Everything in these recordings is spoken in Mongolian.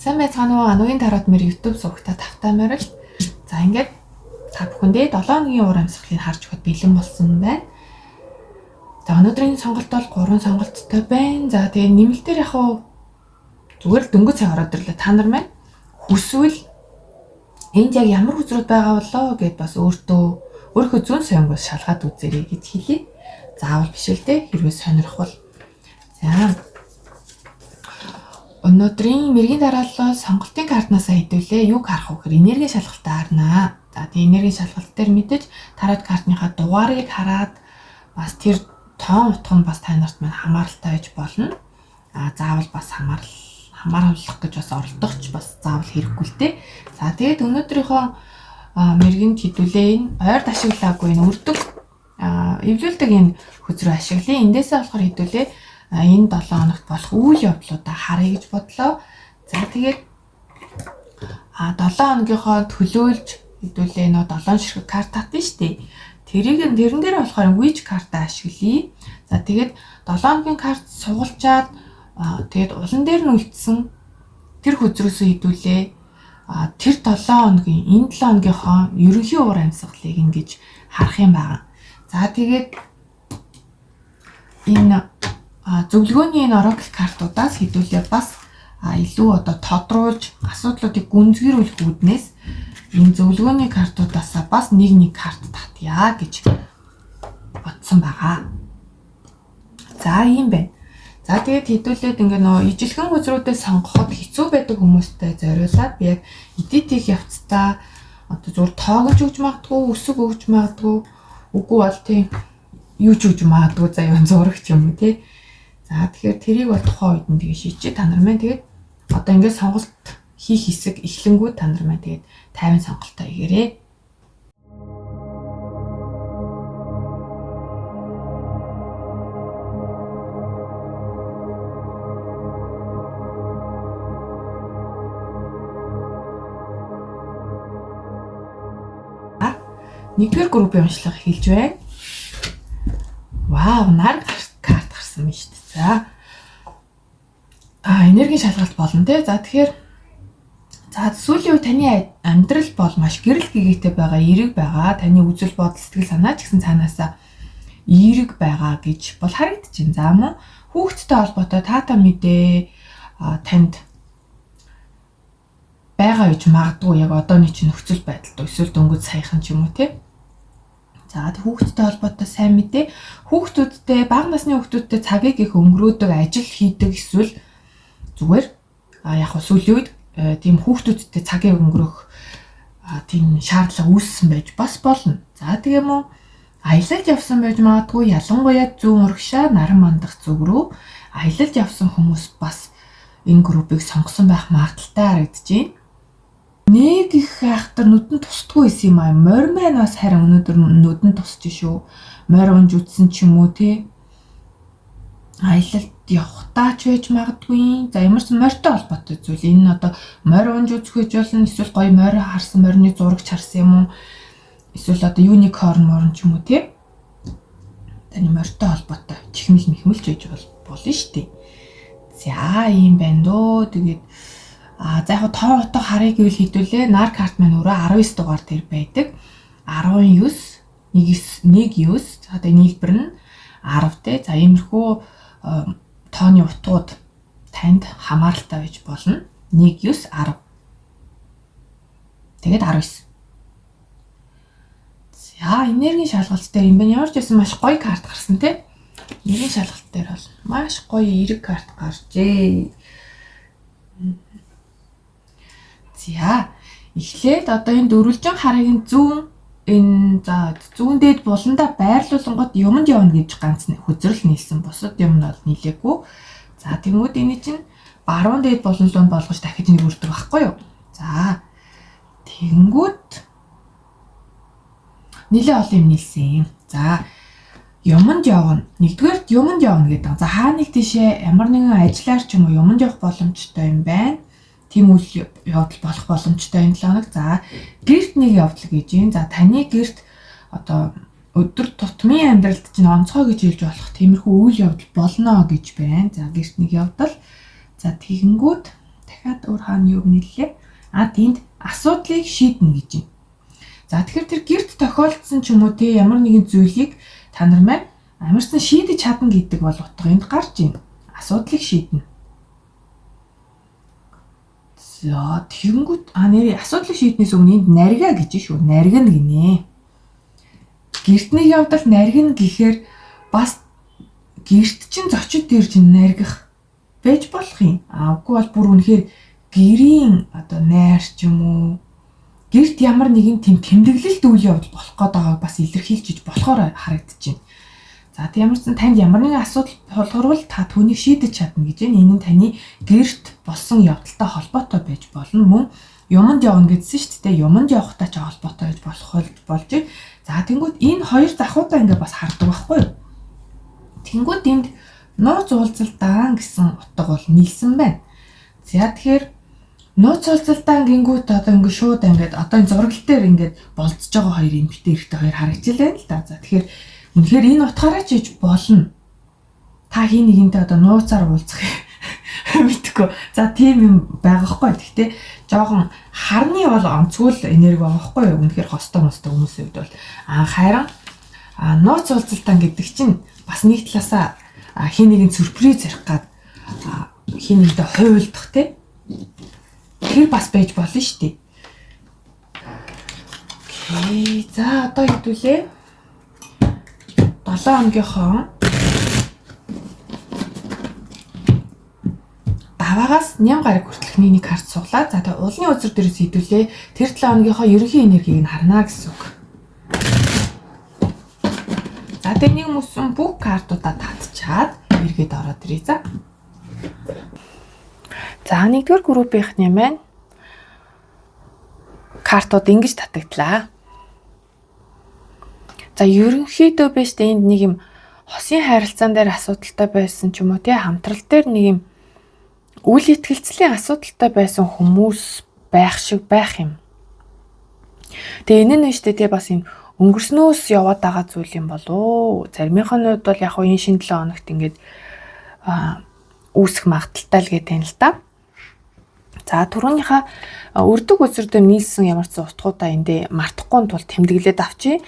Сайн байцгаана уу? Анугийн тараад мэр YouTube сувагта тавтаамаар л. За ингээд та бүхэндээ 7 хоногийн уур амьсгалыг харж өгөхөд бэлэн болсон байна. За өнөөдрийн сонголт бол 3 сонголттой байна. За тэгээ нэмэлтээр яг уу зүгээр л дөнгөж цаг ороод ирлээ. Та нар маань хүсвэл энд яг ямар хүзрүүд байгаа болоо гэд бас өөрийнхөө зүүн сонгоос шалгаад үзээрэй гэж хэлье. Заавал биш л дээ. Хэрвээ сонирхвол. За өнөөдрийн мэргийн дараалал сонголтын картнаас хэдүүлээ юг харах вэ гэхээр энерги шалгалтаа харнаа. За тэгээ энерги шалгалт дээр мэдээж тарot картныхаа дугаарыг хараад бас тэр тоон утга нь бас та нарт маань хамааралтай байж болно. Заавал бас хамааруулах гэж бас оролдохч бас заавал хэрэггүй л дээ. За тэгээд өнөөдрийнхөө мэргэнд хэдүүлээ энэ ойрд ашиглаагүй энэ үрдэг эвлүүлдэг энэ хүзрөө ашиглая. Эндээсээ болохоор хэдүүлээ энэ 7 хоногт болох үйл явдлуудаа харъя гэж бодлоо. За тэгээд 7 хоногийнхоо төлөөлж хэдүүлээ нөө 7 ширхэг карт татсан шүү дээ. Тэрэн дээр болохоор witch карта ашиглая. За тэгээд 7 хоногийн карт сугалчаад тэгээд улан дээр нь үлдсэн тэр хүзрөөсөө хэдүүлээ тэр 7 хоногийн энэ 7 хоногийнхоо ерөнхий уур амьсгалыг ингэж харах юм байна. За тэгээд энэ зөвлөгөөний энэ oracle картуудаас хэдүүлээ бас илүү одоо тодруулж асуудлуудыг гүнзгийрүүлэх үүднээс энэ зөвлөгөөний картуудаас бас нэг карт татъя гэж бодсон байгаа. За ийм байна. За тэгээд хэдүүлээд ингээ нөө ижилхэн хүзрүүдэд сонгоход хэцүү байдаг хүмүүстэй зориулаад би яг edit хийх явцдаа одоо зүгээр тоогож өгч магадгүй, өсөг өгч магадгүй, үгүй бол тийм юу ч өгч магадгүй заяа зурагч юм уу тий. За тэгэхээр тэрийг бол тухайн үед нь тэгээ шийдчихээ та нар маань тэгээд одоо ингээд сонголт хийх хэсэг эхлэнгүүд та нар маань тэгээд 50 сонголтоо хийгээрэй. Нэгдүгээр группийн уншлага эхэлж байна. Вау, нар карт гарсан байна шүү дээ. За энерги шалгалт болно те. За тэгэхээр сүүлийн үе таны амьдрал бол маш гэрэл гэгээтэй байгаа, эерэг байгаа. Таны үзэл бодол сэтгэл санаа ч гэсэн цаанаасаа эерэг байгаа гэж бол харагдчихэв. За мөн хүүхдтэй холбоотой таата мэдээ танд байгаа гэж магадгүй яг одооний чинь нөхцөл байдалд эсвэл дөнгөж саяхан ч юм уу те. За хүүхдтэй холбоотой сайн мэдээ. Хүүхдүүдтэй, бага насны хүүхдүүдтэй цагийг их өнгөрөөдөг, ажил хийдэг эсвэл зүгээр яг сүүлийн үед тийм хүүхдүүдтэй цагийг өнгөрөх тийм шаардлага үүссэн байж бас болно. За тэгээ мөн аялалд явсан байж магадгүй, ялангуяа зүүн урагшаа наран мандах зүг рүү аялалд явсан хүмүүс бас энэ группыг сонгосон байх магадaltaй харагдаж байна. Нэг их айхтар нүдэн тусдгүй байсан юм аа. Морь маань бас харин өнөөдөр нүдэн тусч шүү. Морь унж үтсэн ч юм уу те. Аялалд явахтаа ч байж магадгүй. За ямар ч морьтой холбоотой зүйл. Энэ одоо морь унж үзэх гэж болно. Эсвэл гоё морь харсан морины зурагч харсан юм уу? Эсвэл одоо unicorn морн ч юм уу те. Таны морьтой холбоотой чихмэл мэхмэлж байж болно шүү дээ. За ийм байна дөө. Тэгээд за яг тоон утга харъя гэвэл хэдүүлээ нар карт маань өөрөө 19 дугаар дээр байдаг. 19 19 за тэгээ нийлбэр нь 10 те. За иймэрхүү тооны утгууд танд хамааралтай байж болно. 1 9 10. Тэгээд 19. За энергийн шалгалт дээр юм байна. Ямар ч байсан маш гоё карт гарсан те. Энергийн шалгалт дээр бол маш гоё эерэг карт гарчээ. За эхлээд одоо энэ дөрвөлжин харыг зүүн дээд буландаа байрлуулангууд юмд явна гэж ганц хүзрэл нийлсэн. Бусад юм нь бол нийлээгүй. За тэгмүүд энэ чинь баруун дээд буланлуунд болгож дахиж нэг үрдэг байхгүй юу? За тэгэнгүүт нэлээ олон юм нийлсэн. За юмд явна. Нэгдүгээрт юмд явна гэдэг. За хаа нэг тийшээ ямар нэгэн ажиллаар ч юм уу юмд явах боломжтой юм байна. Тийм үйл явдал болох боломжтой энэ 7 хоног. За гэрт нэг явдал гэж юм. За таны гэрт одоо өдөр тутмын амьдралд чинь онцгой гэж хэлж болох тиймэрхүү үйл явдал болно гэж байна. За гэрт нэг явдал. За тэгэнгүүт дахиад өөр хаана юу нэлээ. Тэнд асуудлыг шийднэ гэж юм. За тэгэхээр тэр гэрт тохиолдсон ч юм уу те ямар нэгэн зүйлийг та нар маань амарсан шийдэж чадна гэдэг бол утга энд гарч байна. Асуудлыг шийднэ. За тэгэнгүүт нэрээ асуудлыг шийднээс өмнө энд нарга гэж шүү. Наргина гинэ. Гэрт нэг явдал наргина гэхээр бас гэрт чинь зочид дээр чинь наргих байж болох юм. Үгүй бол бүр үнэхээр гэрийн одоо найр ч юм уу гэрт ямар нэгэн тэмдэглэлт үйл явдал болох гээд байгааг бас илэрхийлж болохоор харагдаж байна. За тийм ямарсан танд ямар нэгэн асуудал тулгарвал та түүнийг шийдэж чадна гэж байна. Энэ нь таны гэрт болсон явдалтай холбоотой байж болно. Мөн юмд явна гэдсэн шүү дээ. Юмд явахтай ч холбоотой байж болох болж. За тэнгууд энэ хоёр захуудаа ингээ бас хардаг байхгүй юу? Тэнгууд энд нууц уулзалдаан гэсэн утга бол нийлсэн байна. За тэгэхээр нууц уулзалдаан гингүүт одоо ингээ шууд ингээд одоо энэ зургал дээр ингээд болцож байгаа хоёр эмэгтэй эрэгтэй хоёр харагдчихлаа л да. За тэгэхээр үнэхээр энэ утгаараа ч иж болно. Та хин нэгэнтэй одоо нууцаар уулзах мэдгүй. За тийм юм байгаа хгүй. Гэхдээ жоохон харны бол онцгой энерги байгаа хгүй юу. Үнэхээр хостой хүмүүсийн хувьд бол харин нууц уулзалтан гэдэг чинь бас нэг талаасаа хин нэгэн сюрприз ярих гад хин нэгэнтэй хуйлдах те. Тэр бас байж болно шүү дээ. Окей. За одоо хэдүүлээ 7 хоногийнхоо даваагаас ням гараг хүртэлхний нэг карт суглаа. За тэгээ уулын үзэр дээрээс хэдүүлээ тэр 7 хоногийнхоо ерөнхий энергийг нь харна гэсэн үг. За тэгээ нэг мөсөн бүх картуудаа татчаад эргээд ороод ирээ за. За нэгдүгээр группийнхний маань картууд ингэж татагдлаа. За ерөнхийдөө биш тэ энд нэг юм хосын харилцаан дээр асуудалтай байсан ч юм уу тий хамтрал дээр нэг юм үйл итгэлцлийн асуудалтай байсан хүмүүс байх шиг байх юм. Тэгээ энэ нь шүү дээ тий бас энэ өнгөрснөөс яваад байгаа зүйл юм болоо. Заримынх нь хувьд бол яг хоо энэ шинэ 7 хоногт ингээд үүсэх магадaltaй л гэдэг юм л да. За түрүүнийхээ өрдөг үзэрдөө нийлсэн ямар ч утгуудаа эндээ мартахгүй тул тэмдэглээд авчи.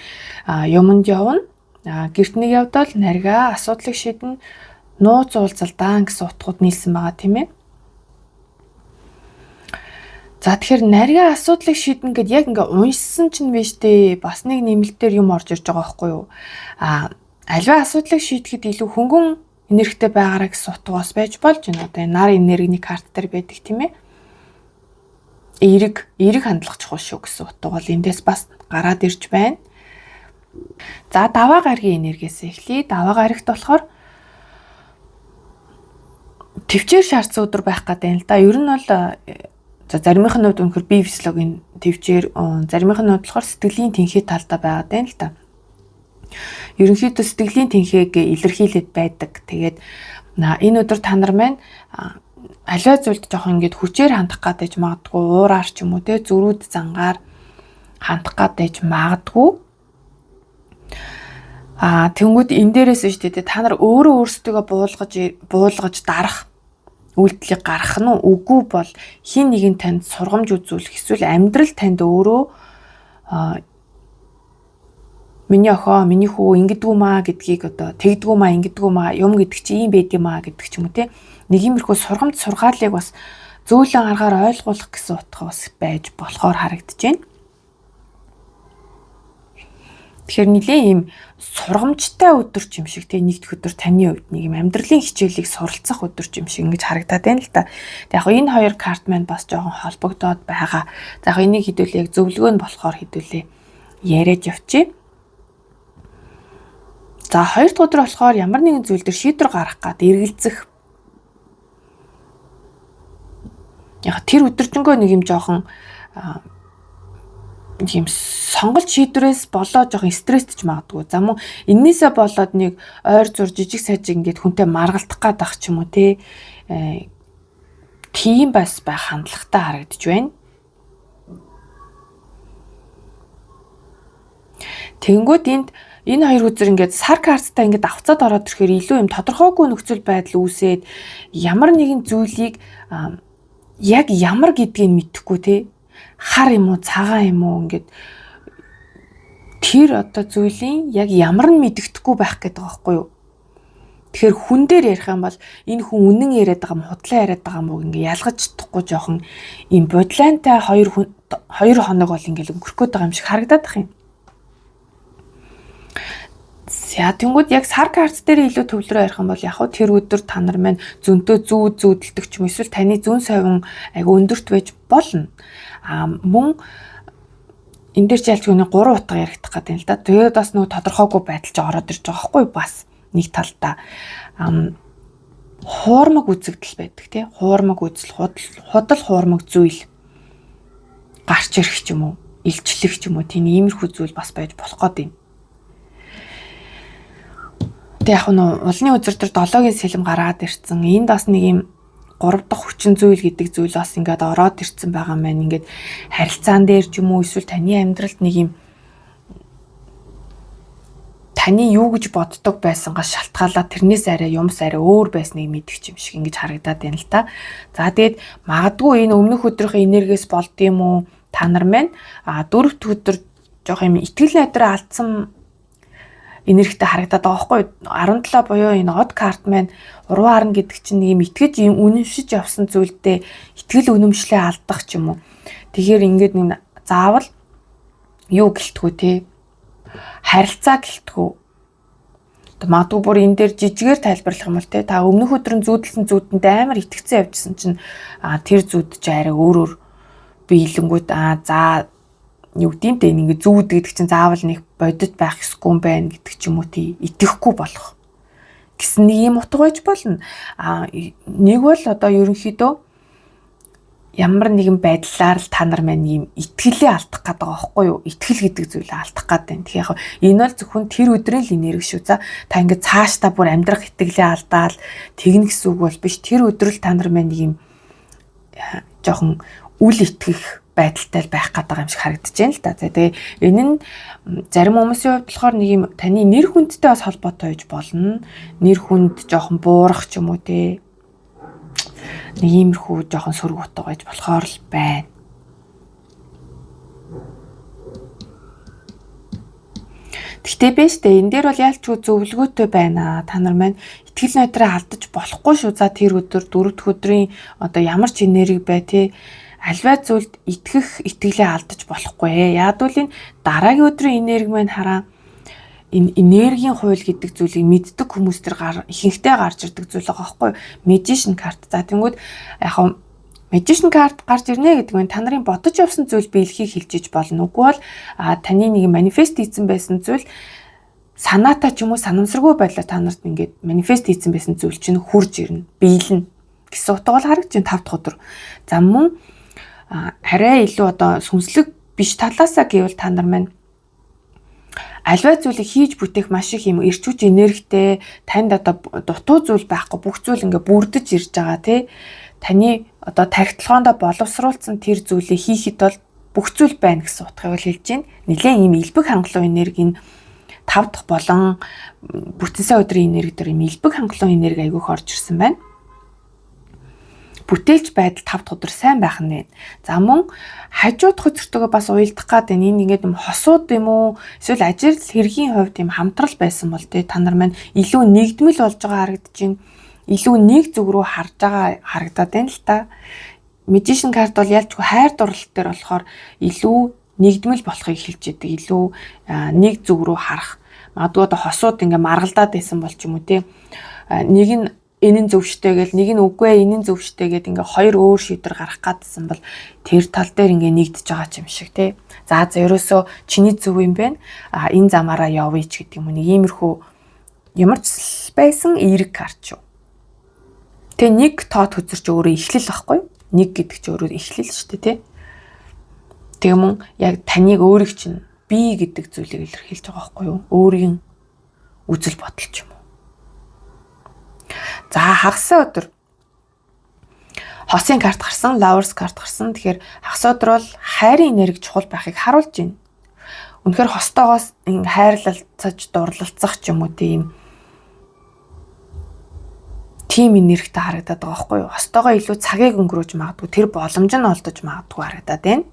Юмд явна. Гэрт нэг явдал нарга асуудлыг шийднэ. Нууц уулзалдаан гэсэн утгууд нийлсэн байгаа тийм ээ. За тэгэхээр нарга асуудлыг шийднэ гэдээ яг ингээ уншсан чинь биш дээ. Бас нэг нэмэлтээр юм орж ирж байгаа байхгүй юу? Аливаа асуудлыг шийдэхэд илүү хөнгөн энергитэй байгаараа гэсэн утгаас байж болж байна. Одоо нар энергиний карт дээр байдаг тийм ээ. Эерэг хандлах чухал шүү гэсэн утга бол эндээс бас гараад ирж байна. За даваа гаргийн энергиэс эхлэе. Даваа гарагт болохоор төвчээр шаардсан өдөр байх гэдэг юм л да. Ер нь бол заримынх нь үнэхээр бие физиологийн төвчээр, заримынх нь болохоор сэтгэлийн тэнхээ талдаа байгаад байна л да. Ерөнхийдөө сэтгэлийн тэнхээг илэрхийлээд байдаг. Тэгээд энэ өдөр та нар маань аливаа зүйлд жоохон ингээд хүчээр хандах гадаж магадгүй, уураар ч юм уу те зөрүүд зангаар хандах гадаж магадгүй. Тэнгүүд энэ дээрээс шүү дээ та нар өөрсдөө буулгаж дарах үйлдэлийг гаргах нь үгүй бол хин нэгэн танд сургамж үзүүлэх эсвэл амьдрал танд өөрөө миний охоо, миний хүү ингэдэггүй маа гэдгийг одоо тэгдэггүй маа, ингэдэггүй маа, юм гэдэг чи ийм байд юм аа гэдэг ч юм уу те. Нэг иймэрхүү сургамж сургаалыг бас зөөлөн аргаар ойлгуулах гэсэн утга бас байж болохоор харагдаж байна. Тэгэхээр нэлээ ийм сургамжтай өдөр ч юм шиг те нэгдүгээр өдөр таны хувьд нэг юм амьдралын хичээлийг суралцах өдөр ч юм шиг ингэж харагдаад байна л да. Тэг яг энэ хоёр карт маань бас жоохон холбогдоод байгаа. За яг энийг хэдүүлээ яг зөвлөгөө нь болохоор хэдүүлээ яриад явчих. За хоёр дахь өдөр болохоор ямар нэгэн зүйл дээр шийдвэр гаргах гад эргэлзэх. Яг тэр өдөржингөө нэг юм жоохон тийм сонголт шийдвэрээс болоо жоохон стресстэй ч магадгүй. За мөн энээсээ болоод нэг ойр зур жижиг сажиг ингээд хүнтэй маргалдах гад ах ч юм уу те. Тийм бас байх хандлагатай харагдаж байна. Тэнгүүд энэ хоёр үзэр ингээд сар карттай ингээд авцаад ороод ирэхээр илүү юм тодорхойгүй нөхцөл байдал үүсээд ямар нэгэн зүйлийг яг ямар гэдгийг мэдэхгүй те. Хар юм уу, цагаан юм уу ингээд тэр одоо зүйлийн яг ямар нь мэддэхгүй байх гэдэг байгаа байхгүй юу? Тэгэхээр хүн дээр ярих юм бол энэ хүн үнэн яриад байгаа юм, худлаа яриад байгаа юм уу ингээ ялгаж чадахгүй жоохон юм бодлоонтай 2 хоног бол ингээл өнгөрөх гээд байгаа юм шиг харагдаад байна юм. За тэнгууд яг сар карт дээр илүү төвлөрөө ярих юм бол яг хөө тэр өдөр та нар маань зөнтөө зүүдэлдэг ч юм эсвэл таны зүүн совин айгу өндөрт байж болно. Мөн энэ дээр ч ялч хүний 3 утга яригдах гэдэг юм л да. Тэгээд бас нөгөө тодорхойгүй байдал ч ороод ирж байгаа байхгүй бас нэг талдаа хуурмаг үзэгдэл байдаг тий. Хуурмаг үзэл, худал хуурмаг зүйл гарч ирэх ч юм уу, илчлэх ч юм уу тийм иймэрхүү зүйл бас байж болох гэдэг юм. Тэг яг нь улны үзэр дээр 7-гийн сэлэм гараад ирсэн. Энд бас нэг юм 3 дахь хүчин зүйл гэдэг зүйл бас ингээд ороод ирсэн байгаа маань ингээд харилцаан дээр ч юм уу эсвэл таны амьдралд нэг юм таны юу гэж боддог байсангаас шалтгаалаад тэрнээс арай юмс арай өөр байсныг мэдчих юм шиг ингэж харагдаад байна л та. За тэгээд магадгүй энэ өмнөх өдрийнхөө энергиэс болдгийм үү та нар маань 4-р өдөр жоох юм итгэл найдраа алдсан энергитэй харагдаад байгаа байхгүй 17 буюу энэ од карт маань уруу харна гэдэг чинь нэг юм итгэж юм үнэмшиж явсан зүйлдээ итгэл үнэмшлээ алдах ч юм уу. Тэгэхээр ингээд нэг заавал юу гэлтгүү те харилцаа гэлтгүү. Магадгүй бүр энэ дээр жижигээр тайлбарлах юм бол те та өмнөх өдрөн зүүдэлсэн зүүдэнд амар итгэцэн явжсэн чинь тэр зүүд чи арай өөрөөр биелэнгүүд за юу гэдэм те ингэ зүүд гэдэг чинь заавал нэг бодит байх ёсгүй юм байна гэдэг ч юм уу тий итгэхгүй болох гэсэн нэг юм утга байж болно. Нэг бол одоо ерөнхийдөө ямар нэгэн байдлаар л та нар маань юм итгэлээ алдах гэдэг байгаа байхгүй юу? Итгэл гэдэг зүйлээ алдах гэдэг юм. Тэгэхээр яг энэ бол зөвхөн тэр өдрийн л энерги шүү. За та ингэ цаашдаа бүр амьдрах итгэлээ алдаал тэгнэ гэсэн үг бол биш. Тэр өдрөл та нар маань нэг юм жоохон үл итгэх байдалтай байх гэдэг юм шиг харагдаж байна л да. Тэгээ энэ нь зарим хүмүүсийн хувьд болохоор нэг юм таны нэр хүндтэй бас холбоотой байж болно. Нэр хүнд жоохон буурах ч юм уу те. Нэг иймэрхүү жоохон сөрөг утга байж болохоор л байна. Гэхдээ биш дээ. Энэ дээр бол ялч зөвлөгөөтэй байна. Та нар маань итгэл найдраа алдаж болохгүй шүү. За тэр өдөр 4 дахь өдрийн одоо ямар ч энерги бай те. Альва зүйлд итгэх итгэлээ алдаж болохгүй. Яг үл энэ дараагийн өдрийн энерги маань хараа энэ энергийн хууль гэдэг зүйлийг мэддэг хүмүүс төр ихэнхдээ гарч ирдэг зүйл байгаа байхгүй magician карт. За тэнгүүд яг magician карт гарч ирнэ гэдэг нь та нарын бодож явсан зүйл биелхийг хэлжиж болно. Үгүй бол таны нэг манифест хийсэн байсан зүйл санаатай ч юм уу санамсаргүй байдлаар та нарт ингээд манифест хийсэн байсан зүйл чинь хурж ирнэ, биелнэ гэсэн утга бол харагдаж байна 5 дахь өдөр. За мөн арай илүү одоо сүнслэг биш талаасаа гэвэл та нар маань альва зүйлийг хийж бүтээх маш их юм эрч хүч энергитэй танд одоо дутуу зүйл байхгүй бүх зүйл ингээ бүрдэж ирж байгаа тий таны одоо тархитлагоондоо боловсруулсан тэр зүйлийг хийхэд бол бүх зүйл байна гэсэн утгыг хэлж байна. Нилээн юм элбэг хангалуун энерги нь 5 дахь болон бүтэнсэ өдрийн энерги дээр юм элбэг хангалуун энерги айгүйх орж ирсэн байна. Бүтээлч байдал 5 дахь өдөр сайн байх нь байна. За мөн хажууд хөцөртөгөө бас уйлдах гэдэг энэ ингээд юм хосууд юм уу эсвэл ажил хэргийн хувьд юм хамтрал байсан бол тэ та нар маань илүү нэгдмэл болж байгаа харагдаж байна. Илүү нэг зүг рүү харж байгаа харагдаад байна л та. Magician card бол ялчгүй хайр дурлал дээр болохоор илүү нэгдмэл болохыг хэлж яадаг. Илүү нэг зүг рүү харах. Магадгүй одоо хосууд ингээ маргалдаад байсан бол ч юм уу те. Нэг нь энэ нь зөвштэй гэл нэг нь үгүй энэ нь зөвштэй гэд ингээ хоёр өөр шийдвэр гарах гэдсэн бол тэр тал дээр ингээ нэгдэж байгаа юм шиг тий. За ерөөсөө чиний зөв юм байна. Энэ замаараа явъя ч гэдэг юм уу. Нэг иймэрхүү ямар ч байсан эерэг карт шүү. Тэгээ нэг тоод хөзөрч өөрөө эхлэл байхгүй юу? Нэг гэдэг чи өөрөө эхлэл шүү дээ тий. Тэгээ мөн яг таныг өөрийг чинь би гэдэг зүйлийг илэрхийлж байгаа байхгүй юу? Өөрийн үзэл бодол ч юм. За хагас өдөр хосын карт гарсан, lovers карт гарсан. Тэгэхээр хагас өдөр бол хайрын энерги чухал байхыг харуулж байна. Үнэхээр хостойгоос хайрлалцаж, дурлалцах ч юм уу тийм тим энергитэй харагдаад байгаа байхгүй юу? Хостойгоо илүү цагийг өнгөрөөж магадгүй, тэр боломж нь олдож магадгүй харагдаад байна.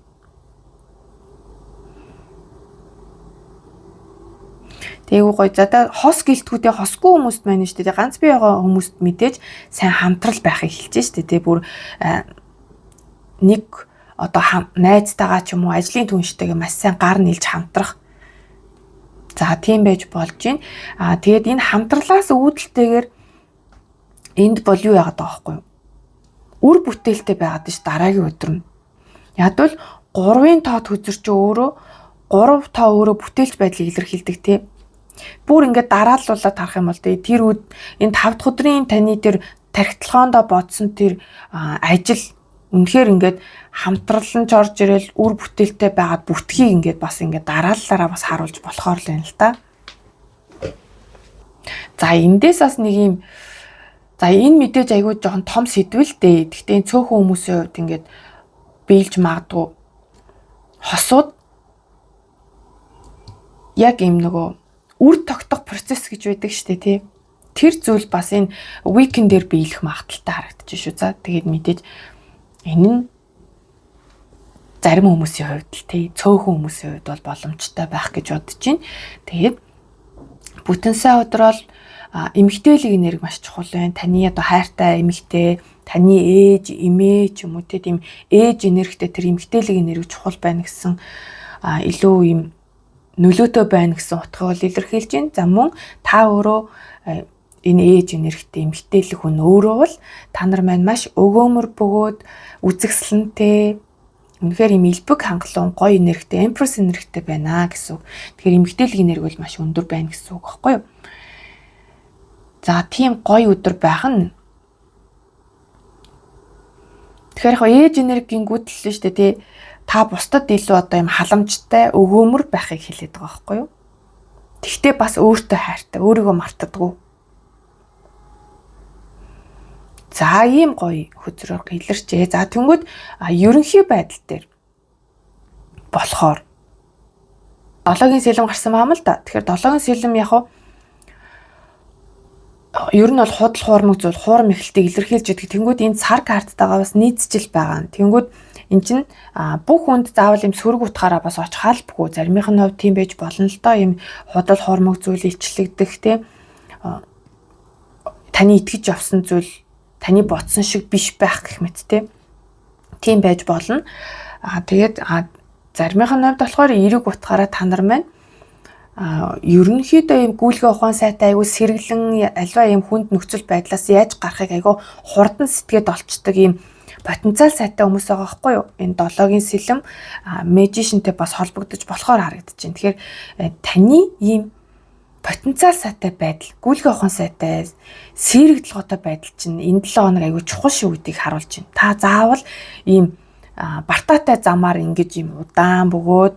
Тэйгүү гоё. За хос гэлтгүүдээ хосгүй хүмүүст маань шүү дээ. Ганц бие байгаа хүмүүст мэдээж сайн хамтрал байхыг хэлж штэ тий. Бүр нэг одоо найзтайгаа ч юм уу ажлын түнштэйгээ маш сайн гар нийлж хамтрах. За тийм байж болж байна. Тэгээд энэ хамтралаас үүдэлтэйгээр энд бол юу яагаад байгаа байхгүй юу? Үр бүтээлтэй байгаад ш дараагийн өдөр нь. Яг бол 3-ын тоод хүзэр чи өөрөө 3 тоо өөрөө бүтээлч байдлыг илэрхийлдэг тий. Бүр ингээд дарааллуулаад харах юм бол тэр энэ 5 дахь өдрийн таны тэр тархитлагоондоо бодсон тэр ажил үнэхээр ингээд хамтралан ч орж ирэл үр бүтээлтэй байгаад бүтхийг ингээд бас ингээд дарааллаараа бас харуулж болохоор л байна л та. За эндээс бас нэг юм энэ мэдээж айгүй жоохон том сэдвэл дээ. Гэхдээ цөөхөн хүмүүсийн хувьд ингээд биелж магадгүй хосууд яг юм нөгөө үр тогтох процесс гэж байдаг шүү дээ тий. Тэр зүйл бас энэ уикендээр биелэх магадaltaй харагдаж шүү. За тэгээд мэдээж энэ нь зарим хүмүүсийн хувьд л тий цөөхөн хүмүүсийн хувьд бол боломжтой байх гэж бодож байна. Тэгээд бүтэн сайн өдрөл эмэгтэйлэг энерги маш чухал байна. Таны одоо хайртай эмэгтэй, таны ээж, эмээ ч юм уу тийм ээж энергитэй тэр эмэгтэйлэг энерги чухал байна гэсэн илүү юм нөлөөтэй байна гэсэн утгыг бол илэрхийлж байна. За мөн та өөрөө энэ ээж энергитэй эмэгтэйлэг хүн өөрөө бол та нар маань маш өгөөмөр бөгөөд үзэгсэлэнтэй үнэхээр юм элбэг хангалуун гоё энергитэй эмпресс энергитэй байна гэсэн үг. Тэгэхээр эмэгтэйлэг энерги бол маш өндөр байна гэсэн үг байхгүй юу? За тийм гоё өдөр байх нь тэгэхээр ээж энергийн гүйтэл шүү дээ тий. Та бусдад илүү одоо юм халамжтай өгөөмөр байхыг хэлээд байгаа байхгүй юу? Тэгтээ бас өөртөө хайртай, өөрийгөө мартадаггүй. За ийм гоё хөзрөөр илэрчээ. За тэнгүүд ерөнхий байдал дээр болохоор 7-гийн сэлэм гарсан баам л да. Тэгэхээр 7-гийн сэлэм яг ер нь бол худал хуурмаг зүйл хуурм эхлэлтийг илэрхийлж байдаг. Тэнгүүд энэ цар карттайгаа бас нийцжил байгаа. Тэнгүүд эн чинь бүх хүнд заавал юм сөрөг утгаараа бас очих халбгүй. Заримийнх нь хувь тийм байж болно л доо. Юм худал хуурмаг зүйл илчлэгдэх те таны итгэж явсан зүйл таны ботсон шиг биш байх гэх мэт те. Тийм байж болно. Тэгээд заримийнх нь хувьд болохоор эерэг утгаараа та нар маань ерөнхийдөө юм гүйлгээ ухаан сайтай айгу сэргэлэн альва юм хүнд нөхцөл байдлаас яаж гарахыг айгу хурдан сэтгэхэд олцдог юм потенциал сайтай хүмүүс байгаа байхгүй юу? Энэ 7-гийн сэлэм magicianтэй бас холбогдож болохоор харагдаж байна. Тэгэхээр таны ийм потенциал сайтай байдал, гүйлгээ ухаан сайтай, сэргэлтлгоотой байдал чинь энэ 7 хоног айгу чухал шүү гэдгийг харуулж байна. Та заавал ийм бартаатай замаар ингэж ийм удаан бөгөөд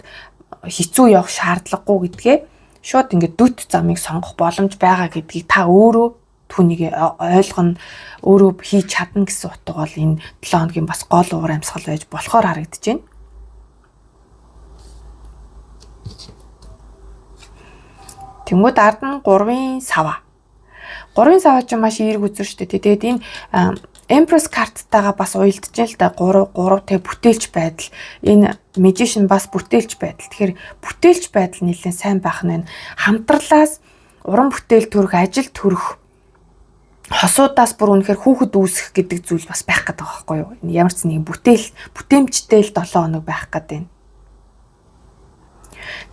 хэцүү явах шаардлагагүй гэдгээ шууд ингээд дүт замыг сонгох боломж байгаа гэдгийг та өөрөө түүнийг ойлгоно, өөрөө хийж чадна гэсэн утга бол энэ 7 хоногийн бас гол уур амьсгал байж болохоор харагдаж байна. Тэнгүүд ард нь 3-ын сава. 3-ын сава ч маш эерэг үзэр шүү дээ. Тэгээд энэ Empress карттайгаа бас уялдаж л да 3 тэг бүтээлч байдал. Энэ magician бас бүтээлч байдал. Тэгэхээр бүтээлч байдал нэлээд сайн байх нь хамтралаас уран бүтээл төрөх, ажил төрөх хосуудаас бүр үнэхээр хүүхэд үүсэх гэдэг зүйл бас байх гэдэг байгаа байхгүй юу? Ямар ч нэг бүтээмжтэй л 7 хоног байх гэдэг.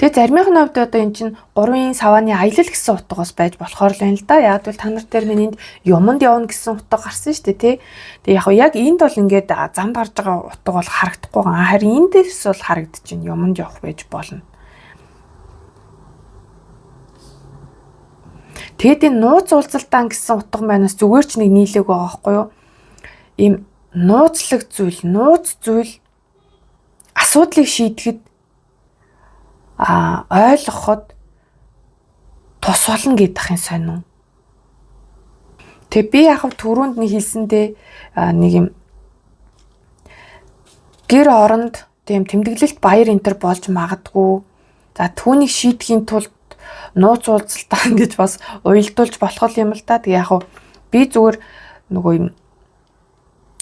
Тэгээ заримийнх нь хувьд одоо эн чинь 3-ын савааны аялал гэсэн утгаас байж болохоор л байна л да. Яг бол та нар дээр минь энд юмд явна гэсэн утга гарсан шүү дээ тий. Тэгээ яг энд бол ингээд замд гарч байгаа утга бол харагдахгүй байгаа. Харин эндээс бол харагдаж байна. Юмд явах байж болно. Тэгэд энэ нууц уулзалтаа гэсэн утга манаас зүгээр ч нэг нийлээг байгаа байхгүй юу? Ийм нууцлаг зүйл, нууц зүйл асуудлыг шийдэхэд ойлгоход тус болно гэдэг юм сонин. Тэг би яг түрүүнд нэг хэлсэндээ нэг юм гэр оронд тийм тэмдэглэлт баяр энтер болж магадгүй. За түүнийг шийдэхийн тулд нууц уулзалтаа гэж бас уялдуулж болох юм л да. Тэг яг би зүгээр нөгөө юм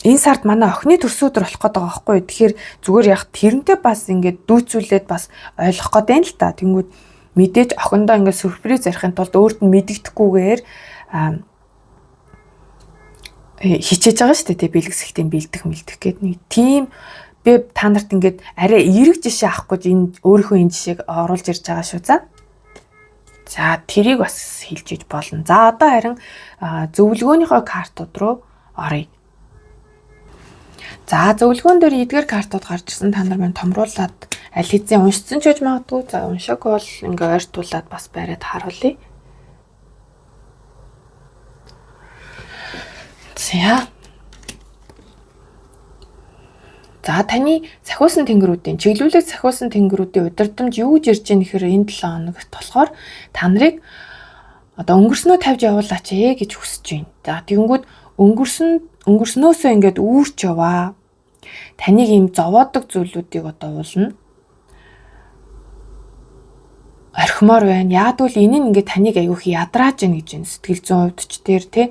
энэ сард манай охины төрсөн өдөр болох гэдэг байгаа байхгүй. Тэгэхээр зүгээр яг тэрнтэй бас ингээд дүүцүүлээд бас ойлгох гээд байна л та. Тэнгүүд мэдээж охиндоо ингээд сюрприз ярихын тулд өөрт нь мэддэгдэхгүйгээр хичээж байгаа шүү дээ. Бэлгэсэлтийн бэлдэх мэлдэх гэдэг нэг тийм би та нарт ингээд арай эерэг жишээ авах гэж энэ өөрийнхөө энэ жишээг оруулж ирж байгаа шүү. За тэрийг бас хэлж иж болно. За одоо харин зөвлөгөөнийхөө картууд руу оръё. За зөвлөгөөн дээр эдгээр картууд гарч ирсэн. Та нар мань томруулаад аль хэзээ уншсан ч гэж магадгүй. За уншааг бол ингээ ойртуулаад бас бариад харуулъя. За таны сахиусан тэнгэрүүдийн чиглүүлэг сахиусан тэнгэрүүдийн удирдамж юу гэж ирж байгаа нэхэр энэ 7 хоногт болохоор та нарыг одоо өнгөрснөө тавьж явуулаач гэж хүсэж байна. За тэгэнгүүт өнгөрснөөсөө ингээд үүрч яваа. Таныг ийм зовоодог зүйлүүдийг одоо уулна. Орхимоор байна. Яг бол энэ нь ингээд таныг айгүйх ядрааж гэнэ гэж байна. Сэтгэл зүйн хувьд ч тэр тий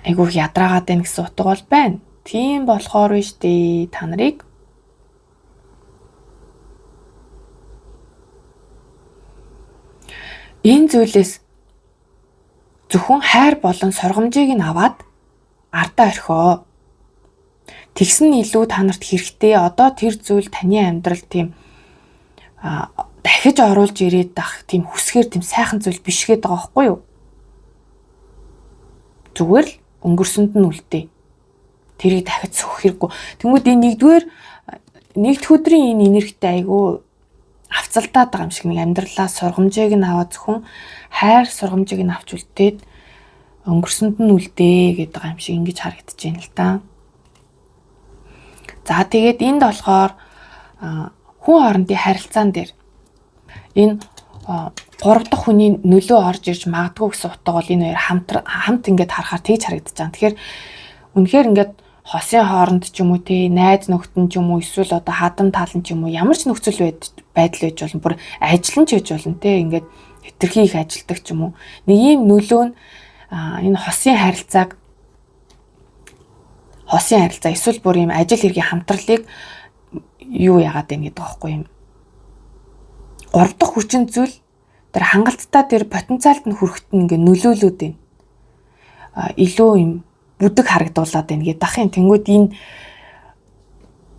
айгүйх ядраагаад байна гэсэн утга бол байна. Тийм болохоор биш дээ та нарыг энэ зүйлээс зөвхөн хайр болон сургамжийг нь аваад ардаа орхио. Тэгсэн нь илүү та нарт хэрэгтэй. Одоо тэр зүйл таны амьдрал тийм дахиж оруулж ирээд ах тийм хүсгээр тийм сайхан зүйл биш гээд байгаа байхгүй юу? Зүгээр л өнгөрсөнд нь үлдээ. Тэрийг дахиж сөхөх хэрэггүй. Тэнгүүд энэ нэгд өдрийн энэ энергитэй айгүй авцалтаад байгаа юм шиг нэг амьдралаа сургамжийг нь аваад зөвхөн хайр сургамжийг нь авч үлдээд өнгөрсөнд нь үлдээ гэдэг юм шиг ингэж харагдаж байна л да. За тэгээд энд болохоор хүн хоорондын харилцаан дээр энэ 3 дахь хүний нөлөө орж ирж магадгүй гэсэн утга бол энэ хоёр хамт ингээд харахаар тэгж харагдаж байгаа. Тэгэхээр үнэхээр ингээд хосын хооронд ч юм уу те найз нөхдөд ч юм уу эсвэл одоо хадам талан ч юм уу ямар ч нөхцөл байдал байж болно. Бүр ажил нь ч хийж болно те ингээд хэтэрхий их ажилдаг ч юм уу. Нэг ийм нөлөө нь энэ хосын харилцаа эсвэл бүр ийм ажил хэргийн хамтралыг юу яагаад байна гэдэг байхгүй юм. 3 дахь хүчин зүйл тэр хангалттай тэр потенциалд нь хүрэхэд нь ингээ нөлөөлөд байна. Илүү юм бүдэг харагдуулаад байна гэдэг ахын. Тэнгүүд энэ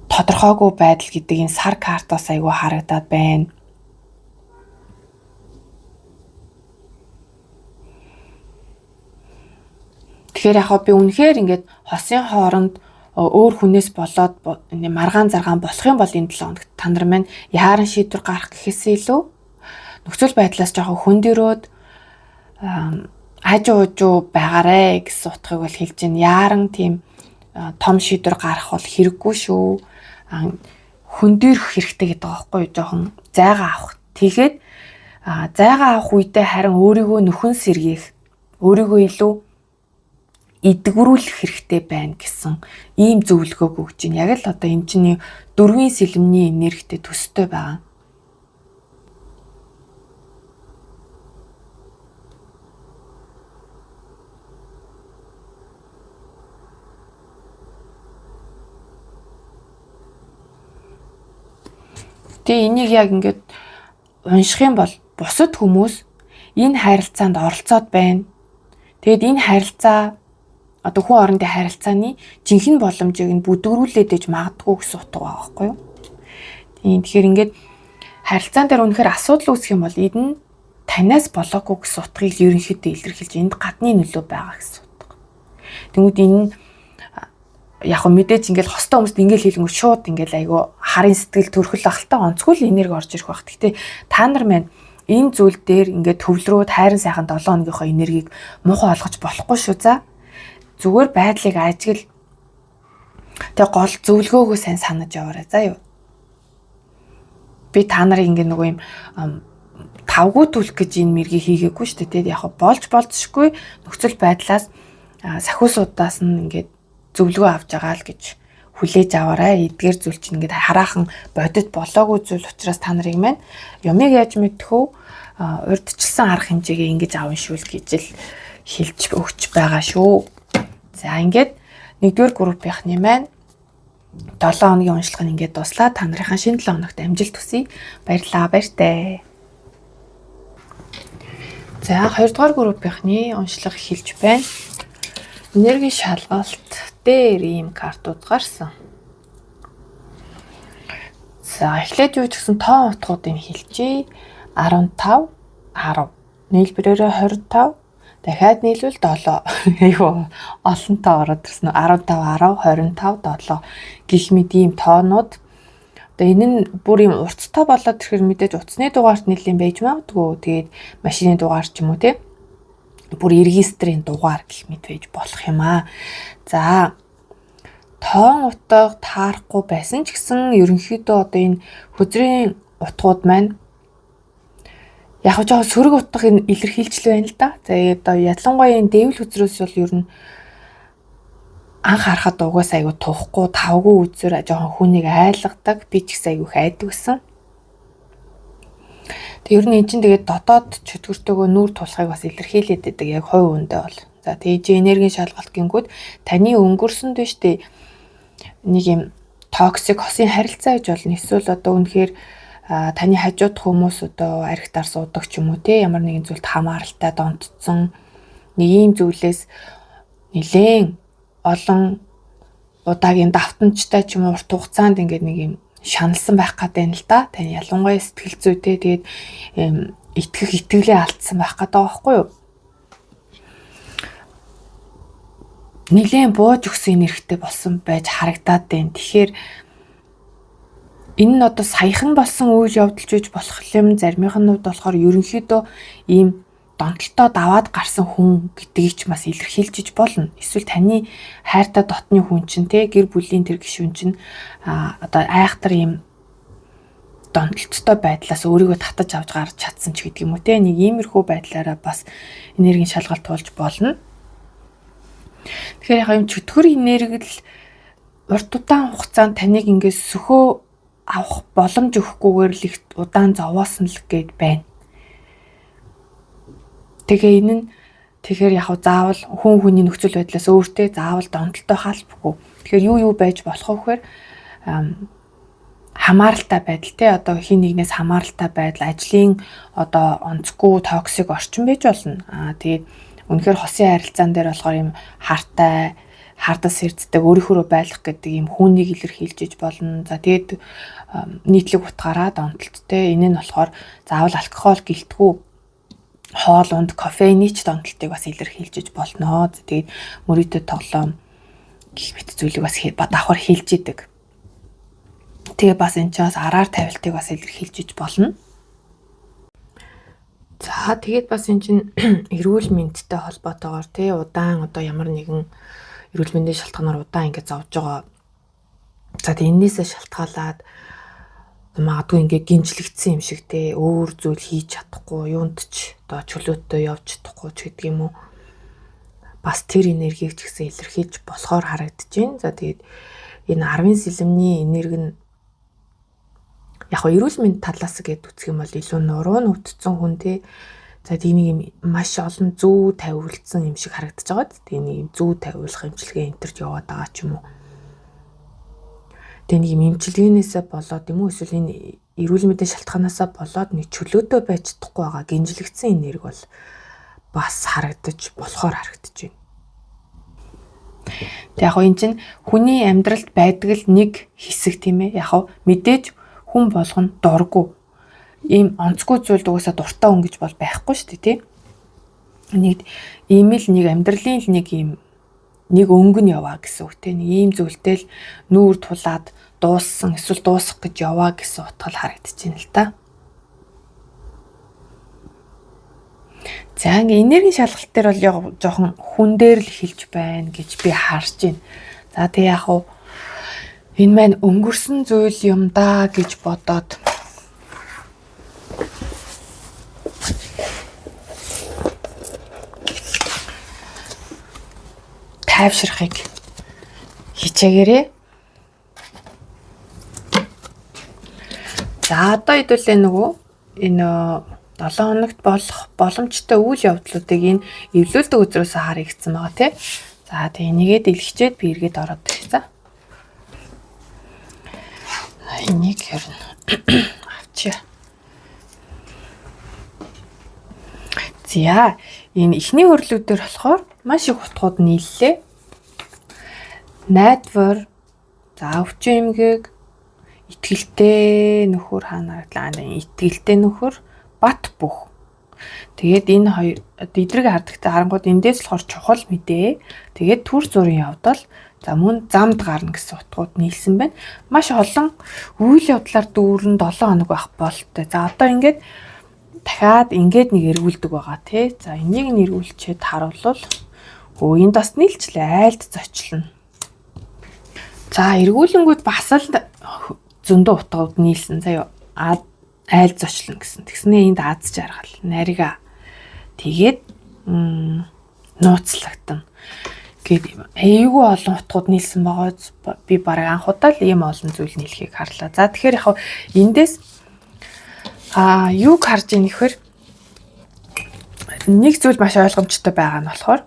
тодорхойгүй байдал гэдэг энэ сар картаас айгүй харагдаад байна. Тэгэхээр яг би үнэхээр ингээд хосын хооронд өөр хүнээс болоод маргаан заргаан болох юм бол энэ 7 хоногт та нар маань яаран шийдвэр гарах гэхээсээ илүү нөхцөл байдлаас жоохон хөндөрөөд хажуужуу байгаарэ гэсэн утгыг бол хэлж байна. Яаран тийм том шийдвэр гарах бол хэрэггүй шүү. Хөндөрөх хэрэгтэй гэдэг байгаа байхгүй юу? Жоохон зайгаа авах. Тэгээд зайгаа авах үедээ харин өөрийгөө нөхөн сэргээх, өөрийгөө илүү эдгэрүүлэх хэрэгтэй байна гэсэн ийм зөвлөгөөг өгч байна. Яг л одоо энэ чинь 4 сэлмний энергитэй төстэй байгаа. Тэгээ энийг яг ингээд унших юм бол бусад хүмүүс энэ харилцаанд оролцоод байна. Тэгэд энэ харилцаа одоо хүн хоорондын харилцааны жинхэнэ боломжийг нь бүдгэрүүлээд иж магадгүй гэсэн утга байгаа байхгүй юу? Тэгэхээр ингээд харилцаан дээр үнэхээр асуудал үүсэх юм бол эд нь танаас болоогүй гэсэн утгыг ерөнхийдөө илэрхийлж энд гадны нөлөө байгаа гэсэн утга. Тэгмүүд энэ яг мэдээж ингээл хостой хүмүүст ингээл хэлэнгүү шууд ингээл айгу харын сэтгэл төрхөл ахaltaа онцгүй л энерги орж ирэх байх. Гэхдээ та нар маань энэ зүйл дээр ингээд төвлөрөөд хайрын сайхан 7 хоногийнхоо энергийг муухай олгож болохгүй шүү за. Зүгээр байдлыг ажигл тэг гол зөвлөгөөгөө сайн санаж яваарай заа юу. Би та нарыг ингээ нөгөө юм тавгүй түлх гэж энэ мэргийг хийгээгүй шүү дээ. Яг болцшгүй нөхцөл байдлаас сахиусуудаас нь ингээд зөвлөгөө авч байгаа л гэж хүлээж аваарай. Эдгээр зүйл чинь ингээд хараахан бодит болоогүй зүйл учраас та нарыг маань юмыг яаж мэдхүү урьдчилсан арга хэмжээгээ ингэж аван шүүл гэж л хэлж өгч байгаа шүү. За ингээд 1-р группийнхны маань 7 хоногийн уншлага нь ингээд дуслаа. Та нарынхаа шинэ 7 хоногт амжилт хүсье. Баярлалаа, баяртай. За 2-р группийнхны уншлага эхэлж байна. Энергийн шалгалт дээр ийм картууд гарсан. За эхлээд юу ч гэсэн тоон утгуудыг хэлчихье. 15, 10. Нийлбэрээрээ 25, дахиад нийлвэл 7. Айгуу олон тоо ороод ирсэн нь 15, 10, 25, 7 гэх мэт ийм тоонууд. Одоо энэ нь бүр юм урттай болоод ирэхээр мэдээж утасны дугаарт нийлэн байж магадгүй. Тэгээд машины дугаар ч юм уу те. Бүр регистрийн дугаар гэх мэт байж болох юм аа. За тоон утга таарахгүй байсан ч гэсэн ерөнхийдөө одоо энэ хөзрийн утгууд маань яг нь жоохон сөрөг утгыг илэрхийлж байна л да. За одоо ялангуяа энэ дэвл хөзрөөс бол ер нь анх харахад угаас айгу туухгүй тавгүй үзээр жоохон хүнийг айлгадаг. Би ч гэсэн айгу хайдаг гэсэн. Тэг ер нь эн чинь тэгээд дотоод чөтгөртөөгөө нүүр тулахыг бас илэрхийлээд байдаг яг хувь үндэ бол. За тэгж энергийн шалгалт гингүүд таны өнгөрсөнд биш дээ нэг юм токсик хосын харилцаа гэж болно. Эсвэл одоо үнэхээр таны хажууд хүмүүс одоо архитаар суудаг ч юм уу те ямар нэгэн зүйлд хамааралтай донтцсон нэг ийм зүйлээс нэлээд олон удаагийн давтамжтай ч юм уу урт хугацаанд ингээд нэг юм шаналсан байх гэдэг юм л да. Таны ялангуяа сэтгэл зүйтэй тэгээд итгэх итгэлээ алдсан байх гэдэг байхгүй юу? Нилээн бууж өгсөн нэрхтээ болсон байж харагдаад байна. Тэгэхээр энэ нь одоо саяхан болсон үйл явдалж байж болох юм. Заримынх нь болохоор ерөнхийдөө ийм донтолтой даваад гарсан хүн гэдгийг ч бас илэрхийлж болно. Эсвэл таны хайртай дотны хүн чинь те гэр бүлийн тэр гишүүн чинь одоо айхтар ийм донтолттой байдлаас өөрийгөө татаж авч гарч чадсан ч гэдэг юм уу те нэг иймэрхүү байдлаараа бас энергийн шалгалт туулж болно. Тэгэхээр яг юм чөтгөр энергил урт удаан хугацаанд таныг ингээд сөхөө авах боломж өгөхгүйгээр л их удаан зовоосон л гээд байна. Тэгээ энэ нь тэгэхээр яг заавал хүн хүний нөхцөл байдлаас өөртөө заавал донтолтой хаалбахгүй. Тэгэхээр юу байж болох вэ гэхээр хамааралтай байдал те одоо хин нэгнээс хамааралтай байдал ажлын одоо онцгүй токсик орчин байж болно. Тэгээд үнэхээр хосын харилцаан дээр болохоор юм хартай хардас хэрцдэг өөрийнхөө байлгах гэдэг юм хүнийг илэрхийлж болно. За тэгээд нийтлэг утгаараа донтолттой. Энэ нь болохоор заавал алкогол гэлтгүү хоол унд кофеины ч донтолтыг бас илэрхийлж болно. Тэгээд мөрөдөд тоглоом гэх мэт зүйлийг бас давхар хийлж идэг. Тэгээ бас энэ ч бас араар тавилтыг бас илэрхийлж болно. За тэгээд бас энэ чинь эрүүл мэндтэй холбоотойгоор тий удаан одоо ямар нэгэн эрүүл мэндийн шалтгаанаар удаан ингэ зовж байгаа. За тэгээд энээсээ шалтгаалаад магадгүй ингээ гинжлэгдсэн юм шиг тий өөр зүйл хийж чадахгүй юунд ч одоо чөлөөтэй явж чадахгүй ч гэдэг юм уу. Бас тэр энергийг ч гэсэн илэрхийлж болохоор харагдаж байна. За тэгээд энэ 10 сэлэмний энерги нь яг эрүүл мэнд талаас гээд үзэх юм бол илүү нуруу нүвтцэн хүн тий. За тийм нэг маш олон зүү тавиулсан юм шиг харагдаж байгаа. Тэгээ нэг зүү тавиулах эмчилгээ энтерж яваад байгаа ч юм уу. Тэгээ нэг эмчилгээнээсээ болоод юм уу эсвэл энэ эрүүл мэндийн шалтгаанаас болоод нэг чөлөөтэй байж чадахгүй байгаа гинжлэгдсэн энерги бол бас харагдаж болохоор харагдаж байна. Тэг яг энэ чинь хүний амьдралд байдаг л нэг хэсэг тийм ээ. Яг мэдээж хүн болгоно дурггүй. Ийм онцгүй зүйл дугасаа дуртай хүн гэж бол байхгүй шүү дээ, тий. Нэг ийм л нэг амьдралын л нэг ийм нэг өнгө нь яваа гэсэн үг тий. Нэг ийм зүйлтэй л нүүр тулаад дууссан эсвэл дуусах гэж яваа гэсэн утгал харагдаж байна л та. За ингээ энергийн шалгалт дээр бол яг жоохон хүн дээр л эхэлж байна гэж би харж байна. За тэг яг энэ маань өнгөрсөн зүйл юм да гэж бодоод тайвширхыг хичээгээрээ. За одоо хэдүүлээ нөгөө энэ 7 хоногт болох боломжтой үйл явдлуудыг энэ эвлүүлдэг үзрээс харъя гэсэн байгаа тий. За тэгээ нэгээд илгчээд би эргээд ороод ирээ. За. Энийг хэрнэ. Авчия. За энэ ихний хөрлөг дээр болохоор маш их утгууд нийллээ. Найдвар, за өвчин эмгээг, итгэлтэй нөхөр хаана гэрлаа. Итгэлтэй нөхөр, бат бөх. Тэгээд энэ хоёр эдрэг хардагтай харангууд эндээс болохоор чухал мэдээ. Тэгээд түр зургийн явдал за мөн замд гарна гэсэн утгууд нийлсэн байна. Маш олон үйл явдлаар дүүрэн 7 хоног байх болтой. За одоо ингээд дахиад ингээд нэг эргүүлдэг байгаа тий. За энийг нэргүүлчихэд харуулвал энд бас нийлчлээ айлд зочлно. За эргүүлэнгүүд бас л зөндөө утгууд нийлсэн. Заяа айл зочлно гэсэн. Тэгснээ энд аз жаргал, нарига. Тэгээд нууцлагдана. Гэт айгүй олон утгууд нийлсэн байгаа. Би бараг анхудаа л ийм олон зүйл нийлхийг харлаа. За тэгэхээр яг эндээс юуг харж ийн гэхээр нэг зүйл маш ойлгомжтой байгаа нь болохоор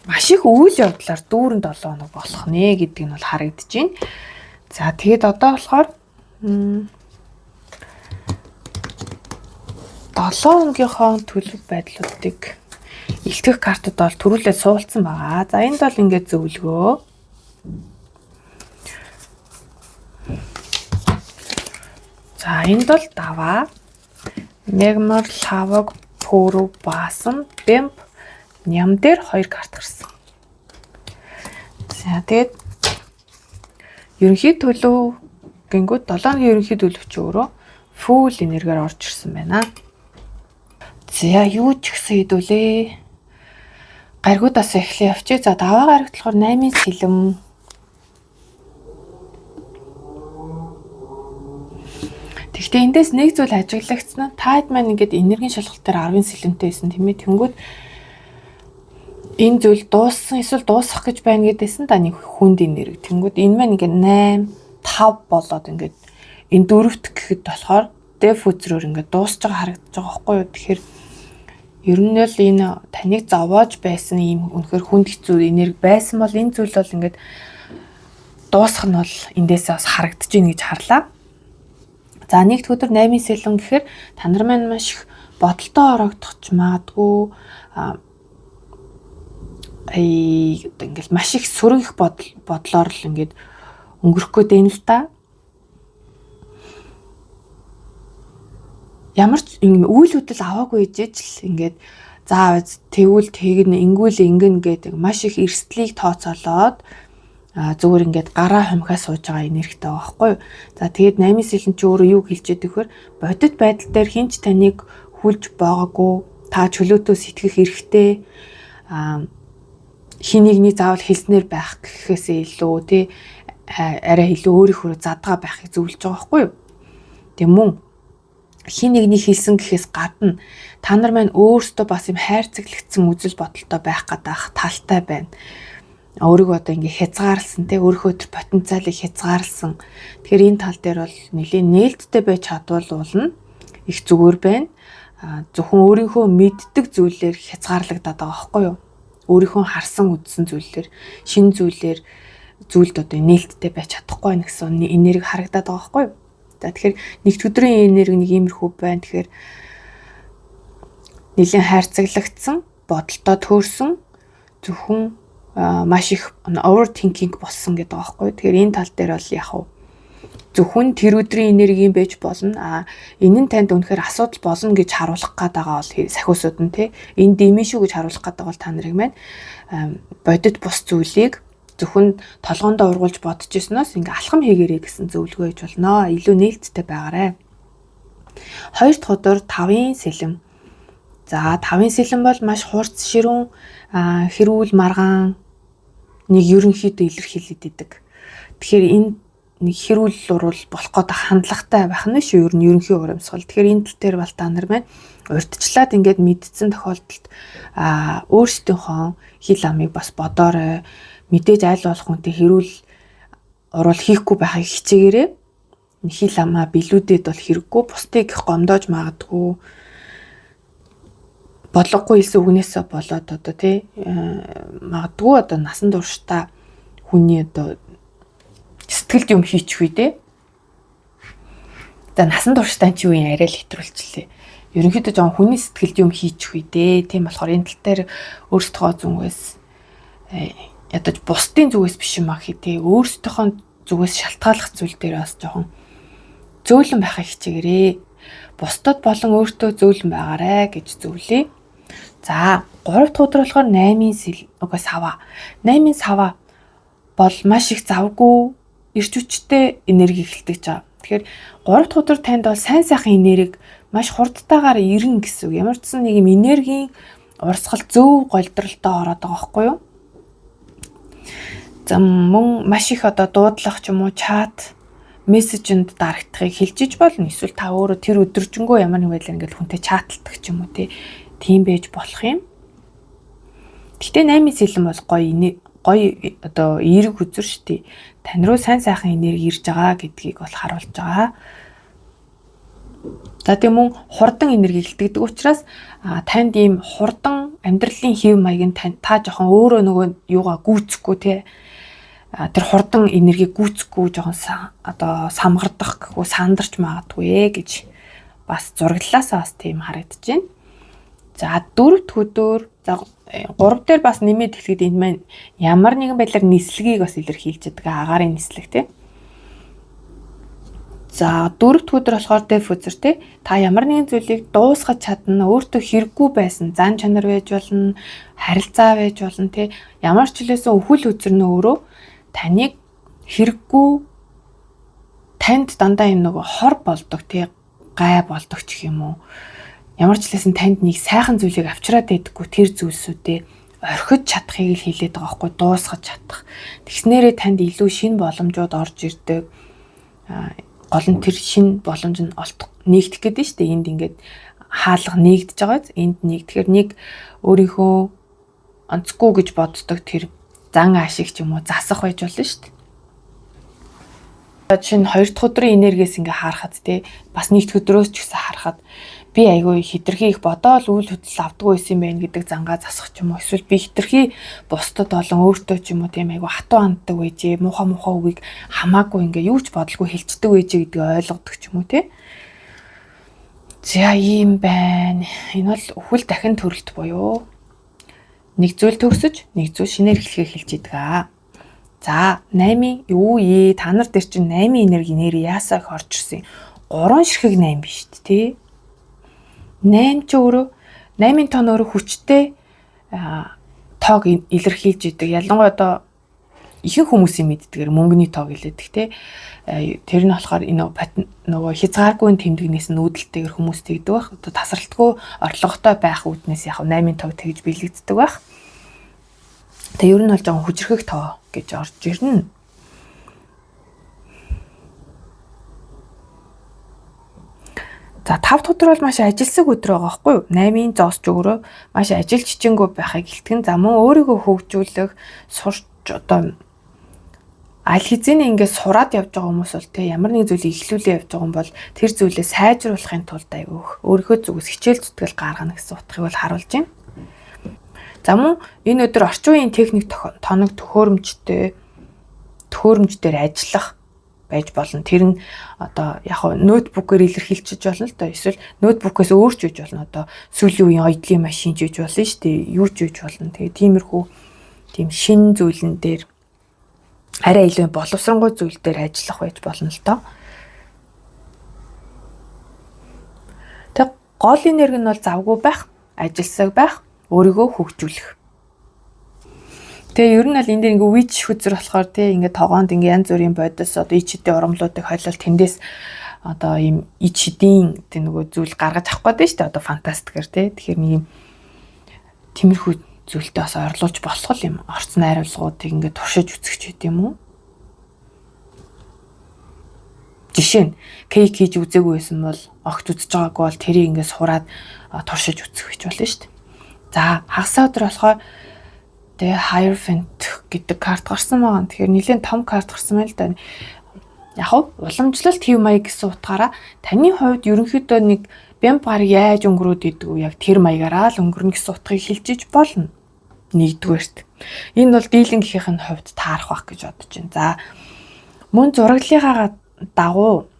маш их үйл явдлаар дүүрэн 7 хоног болох нэ гэдэг нь бол харагдаж байна. За тэгээд одоо болохоор 7 хоногийнхоо төлөв байдлуудыг илтгэх картад бол төрүүлээд суулцсан байгаа. За энд бол ингээд зөвлөгөө. За энд бол даваа, мегмар, лаваг, пүрүү, баасан, бэмп, ням дээр 2 карт гарсан. За тэгээд ерөнхий төлөв гингүүд 7 хоногийн ерөнхий төлөв чи өөрөө фул энергиар орж ирсэн байна. За юу ч гэсэн хэдүүлээ. Гаргуудаас эхлэе явчих. За даваа гарагт болохоор 8-ын сэлэм. Тэгэхдээ эндээс нэг зүйл ажиглагдсан. Таад маань ингээд энергийн шалгалт дээр 10-ын сэлэмтэй байсан тийм ээ. Тэнгүүд энэ зүйл дууссан эсвэл дуусах гэж байна гэдээсэн да нэг хүнд энерги. Тэнгүүд энэ маань ингээд 8, 5 болоод ингээд энэ дөрөвт гэхэд болохоор деф үзрээр ингээд дуусч байгаа харагдаж байгаа байхгүй юу. Тэгэхээр ер нь л энэ таныг зовоож байсан ийм үнэхээр хүнд хэцүү энерги байсан бол энэ зүйл бол ингээд дуусах нь бол эндээсээ бас харагдаж байна гэж харлаа. За нэгд өдөр 8-ын сэлэн гэхээр та нар маань маш их бодолтой ороогдох ч магадгүй ингээд маш их сөрөг их бодлоор л ингээд өнгөрөх гээд байна л да. Ямар ч үйл хөдлөл аваагүй ижиж л ингээд заавал тэгвэл тэгнэ ингүүл ингэн гэдэг маш их эрсдлийг тооцоолоод зүгээр ингээд гараа хумхаа сууж байгаа энергитэй байгаа байхгүй юу. За тэгээд 8-ын сэлэн чи өөрөө юу хэлж яадаг вэхэр бодит байдал дээр хинч таныг хүлж байгаагүй та чөлөөтөө сэтгэх эрхтэй хин нэгний заавал хэлснээр байх гэхээсээ илүү тий арай илүү өөрийнхөө задгаа байхыг зөвлөж байгаа байхгүй юу. Тэг мөн хин нэгний хэлсэн гэхээс гадна та нар маань өөрсдөө бас юм хайрцаглагдсан үзэл бодолтой байх гадаах талтай байна. Өөрийгөө одоо ингээ хязгаарлсан тий өөрийнхөө төр потенциалыг хязгаарлсан. Тэгэхээр энэ тал дээр бол нэлийн нээлттэй байж чадвал уулна их зүгээр байна. Зөвхөн өөрийнхөө мэддэг зүйлээр хязгаарлагдаад байгаа байхгүй юу? Өөрийнхөө харсан үзсэн зүйлээр шин зүйлд одоо нээлттэй байж чадахгүй байх гэсэн энерги харагдаад байгаа байхгүй юу? За тэгэхээр нэгд өдрийн энерги нэг иймэрхүү байна. Тэгэхээр нэлийн хайрцаглагдсан, бодолтой төөрсөн зөвхөн маш их overthinking болсон гэдэг байгаа байхгүй. Тэгэхээр энэ тал дээр бол яг зөвхөн тэр өдрийн энерги юм байж болно. Энэ нь танд үнэхээр асуудал болно гэж харуулах гээд байгаа бол сахиусууд нь тий. Энэ дэмий шүү гэж харуулах гээд байгаа бол та нарыг маань бодит бус зүйлийг зөвхөн толгоондоо ургуулж бодож ирсноос ингээ алхам хийгэрэй гэсэн зөвлөгөө хийж болно. Илүү нээлттэй байгаарай. Хоёр дахь өдөр 5-ын сэлэм. За 5-ын сэлэм бол маш хурц ширүүн хэрүүл маргаан нэг ерөнхийдөө илэрхийлээд идэг. Тэгэхээр энэ нэг хэрүүл урвал болох гээд хандлагатай байх нь шүү ер нь ерөнхий урамсгал. Тэгэхээр энэ тал дээр бол та нар маань урьдчилаад ингээд мэдсэн тохиолдолд өөрсдийнхөө хил амыг бас бодоорой. Мэдээж аль болох үнтэй хэрүүл урвал хийхгүй байхыг хичээгээрэй. Хил амаа билүүдэд бол хэрэггүй, бусдыг их гомдоож магадгүй. бодлогогүй хэлсэн үгнээсээ болоод одоо тий магадгүй одоо насан туршдаа хүний одоо сэтгэлд юм хийчих үе дээ. За насан туршдаа чи юу юм арай л хэтрүүлчихлээ. Ерөнхийдөө жоон хүний сэтгэлд юм хийчих үе дээ. Тийм болохоор энэ тал дээр өөрсдөө зүгээс ядаж бусдын зүгээс биш юм аа тий өөрсдийнхөө зүгээс шалтгааллах зүйл дээр бас жоохон зөөлөн байхыг хичээгээрэй. Бусдад болон өөртөө зөөлөн байгаарэ гэж зөвлөе. За 3 дахь өдөр болохоор 8 сава. 8 сава бол маш их завгүй эрч хүчтэй энерги эхэлдэг жаа. Тэгэхээр 3 дахь өдөр танд бол сайн сайхан энерги маш хурдтайгаар ирнэ гэсэн үг. Ямар ч нэг юм энергийн урсгал зөв голдролтой ороод байгаа байхгүй юу? За мөн маш их одоо дуудлах ч юм уу чат мессежэнд дарагдахыг хэлжиж болно. Эсвэл та өөрөө тэр өдөржингөө ямар нэг байдлаар ингээд хүнтэй чаталдаг ч юм уу тийм байж болох юм. Гэхдээ 8 сэлэн бол гоё одоо эерэг үзүр шүү дээ. Тань руу сайн сайхан энерги ирж байгаа гэдгийг бол харуулж байгаа. За тийм мөн хурдан энерги илтгэдэг учраас танд ийм хурдан амьдралын хэв маяг нь та жоохон өөрөө нөгөө юугаа гүйцэхгүй тий тэр хурдан энергийг гүйцэхгүй жоохон одоо самгардах гэхүү сандарч магадгүй гэж бас зураглалаасаа бас тийм харагдаж байна. За 4 дахь өдөр за 3 дээр бас нэмээд хэлэхэд энэ маань ямар нэгэн байдлаар нислэгийг бас илэрхийлж байгаа агаарын нислэг тий. За 4 дахь өдөр болохоор дефузер тий. Та ямар нэгэн зүйлийг дуусгаж чадна, өөртөө хэрэггүй байсан зан чанар байж болно, харилцаа байж болно тий. Ямар ч зүйлээсээ өвхөл үзэрнэ өөрөө таныг хэрэггүй танд дандаа юм нөгөө хор болдог тий, гай болдог ч юм уу. Ямар ч хэлсэн танд нэг сайхан зүйлийг авчраад байдаггүй тэр зүйлсүүдээ орхиж чадахыг л хэлээд байгаа байхгүй дуусгаж чадах. Тэгснээрээ танд илүү шинэ боломжууд орж ирдэг. Гол нь тэр шинэ боломж нь нэгдэх гэдэг нь шүү дээ. Энд ингээд хаалга нэгдэж байгаа. Энд нэгдэхээр нэг өөрийнхөө онцгүй гэж боддог тэр зан ашиг ч юм уу засах байж болно шүү дээ. Жишээ нь 2 дахь өдрийн энергиэс ингээ харахад тий бас 1 дахь өдрөөс ч гэсэн харахад би айгүй хитрхи их бодоол үйл хөдлөл авдаггүй байсан юм байна гэдэг зангаа засах ч юм уу эсвэл би хитрхи бусдад болон өөртөө ч юм уу тийм айгүй хатуу ханддаг байжээ муухай үгийг хамаагүй ингээ юу ч бодлого хэлцдэг байжээ гэдгийг ойлгодог ч юм уу тий. За ийм байна. Энэ бол өвхөл дахин төрөлт буюу нэг зүйл төгсөж нэг зүйл шинээр эхлэхийг хэлж идэг. За 8 юу та нар дээр чинь 8 энерги нэр яасаа их орж ирсэн. 3 ширхэг 8 биш тий. 8 ч өөрөө 8-ын тон өөрөө хүчтэй тоог илэрхийлж идэг. Ялангуяа одоо ихэнх хүмүүсийн мэддгээр мөнгөний тоог илээдэг тий. Тэр нь болохоор энэ нөгөө хязгааргүй тэмдэгнээс нүүдэлтэйгэр хүмүүс тэгдэг байх. Одоо тасралтгүй орлоготой байх үүднээс яг 8-ын тоог тэгж биелэгддэг байх. Тэгээ ер нь бол жоохон хүчрхэг тоо гэж орж ирнэ. За 5 дахь өдөр бол маш ажилсаг өдөр байгаа байхгүй юу? 8-ын зоос ч өөрөө маш ажил чичэнгүү байхыг илтгэн за мөн өөрийгөө хөгжүүлэх, сурч одоо аль хэзээ ингээд сураад явж байгаа хүмүүс бол те ямар нэг зүйлийг эхлүүлээ явж байгаа юм бол тэр зүйлээ сайжруулахын тулд айгүйх өөрийнхөө зүгээс хичээл зүтгэл гаргана гэсэн утгыг бол харуулж байна. За мөн энэ өдөр орчин үеийн техник тоног төхөөрөмждөр ажиллах байж болно. Тэр нь одоо яг ноутбукээр илэрхийлчих болно л доо. Эсвэл ноутбукээс өөр ч үж болно. Одоо сүүлийн үеийн ойдлын машин ч үж болно шүү дээ. Юу ч үж болно. Тэгээ тиймэрхүү тийм шин зүйлэн дээр арай илүү боловсронгуй зүйл дээр ажиллах байж болно л доо. Тэг гол энерги нь бол завгүй байх, ажилсаг байх, өөрийгөө хөгжүүлэх. Тэгээ ер нь бол энэ дээр ингээ вич хүзэр болохоор тий ингээ тогоонд ингээ янз бүрийн бодис одоо ичидийн урамлуудыг хойлол тэндээс одоо ийм ичидийн тий нөгөө зүйл гаргаж авах гэдэг нь шүү дээ одоо фантастикэр тий тэгэхээр нэг юм тиймэрхүү зүйлтэй бас орлуулж болох юм орц найруулгуудыг ингээ туршиж үзэх ч гэдэм юм уу. Жишээ нь кейк хийж үзээгүй байсан бол огт үзэж байгаагүй бол тэрийг ингээ сураад туршиж үзэх гэж болно шүү дээ. За хагасаа өдөр болохоор тэгээ Hierophant гэдэг карт гарсан байгаа. Тэгэхээр нэлээд том карт гарсан байл да. Яг уламжлалт хэв маяг гэсэн утгаараа таны хувьд ерөнхийдөө нэг бямб гар яаж өнгөрөөд идэг вэ? Яг тэр маягаараа л өнгөрнө гэсэн утгыг хэлжиж болно. Нэгдүгээрт. Энэ бол дийлэнхийнх нь хувьд таарах байх гэж бодож байна. За мөн зураглалынхаа дагуу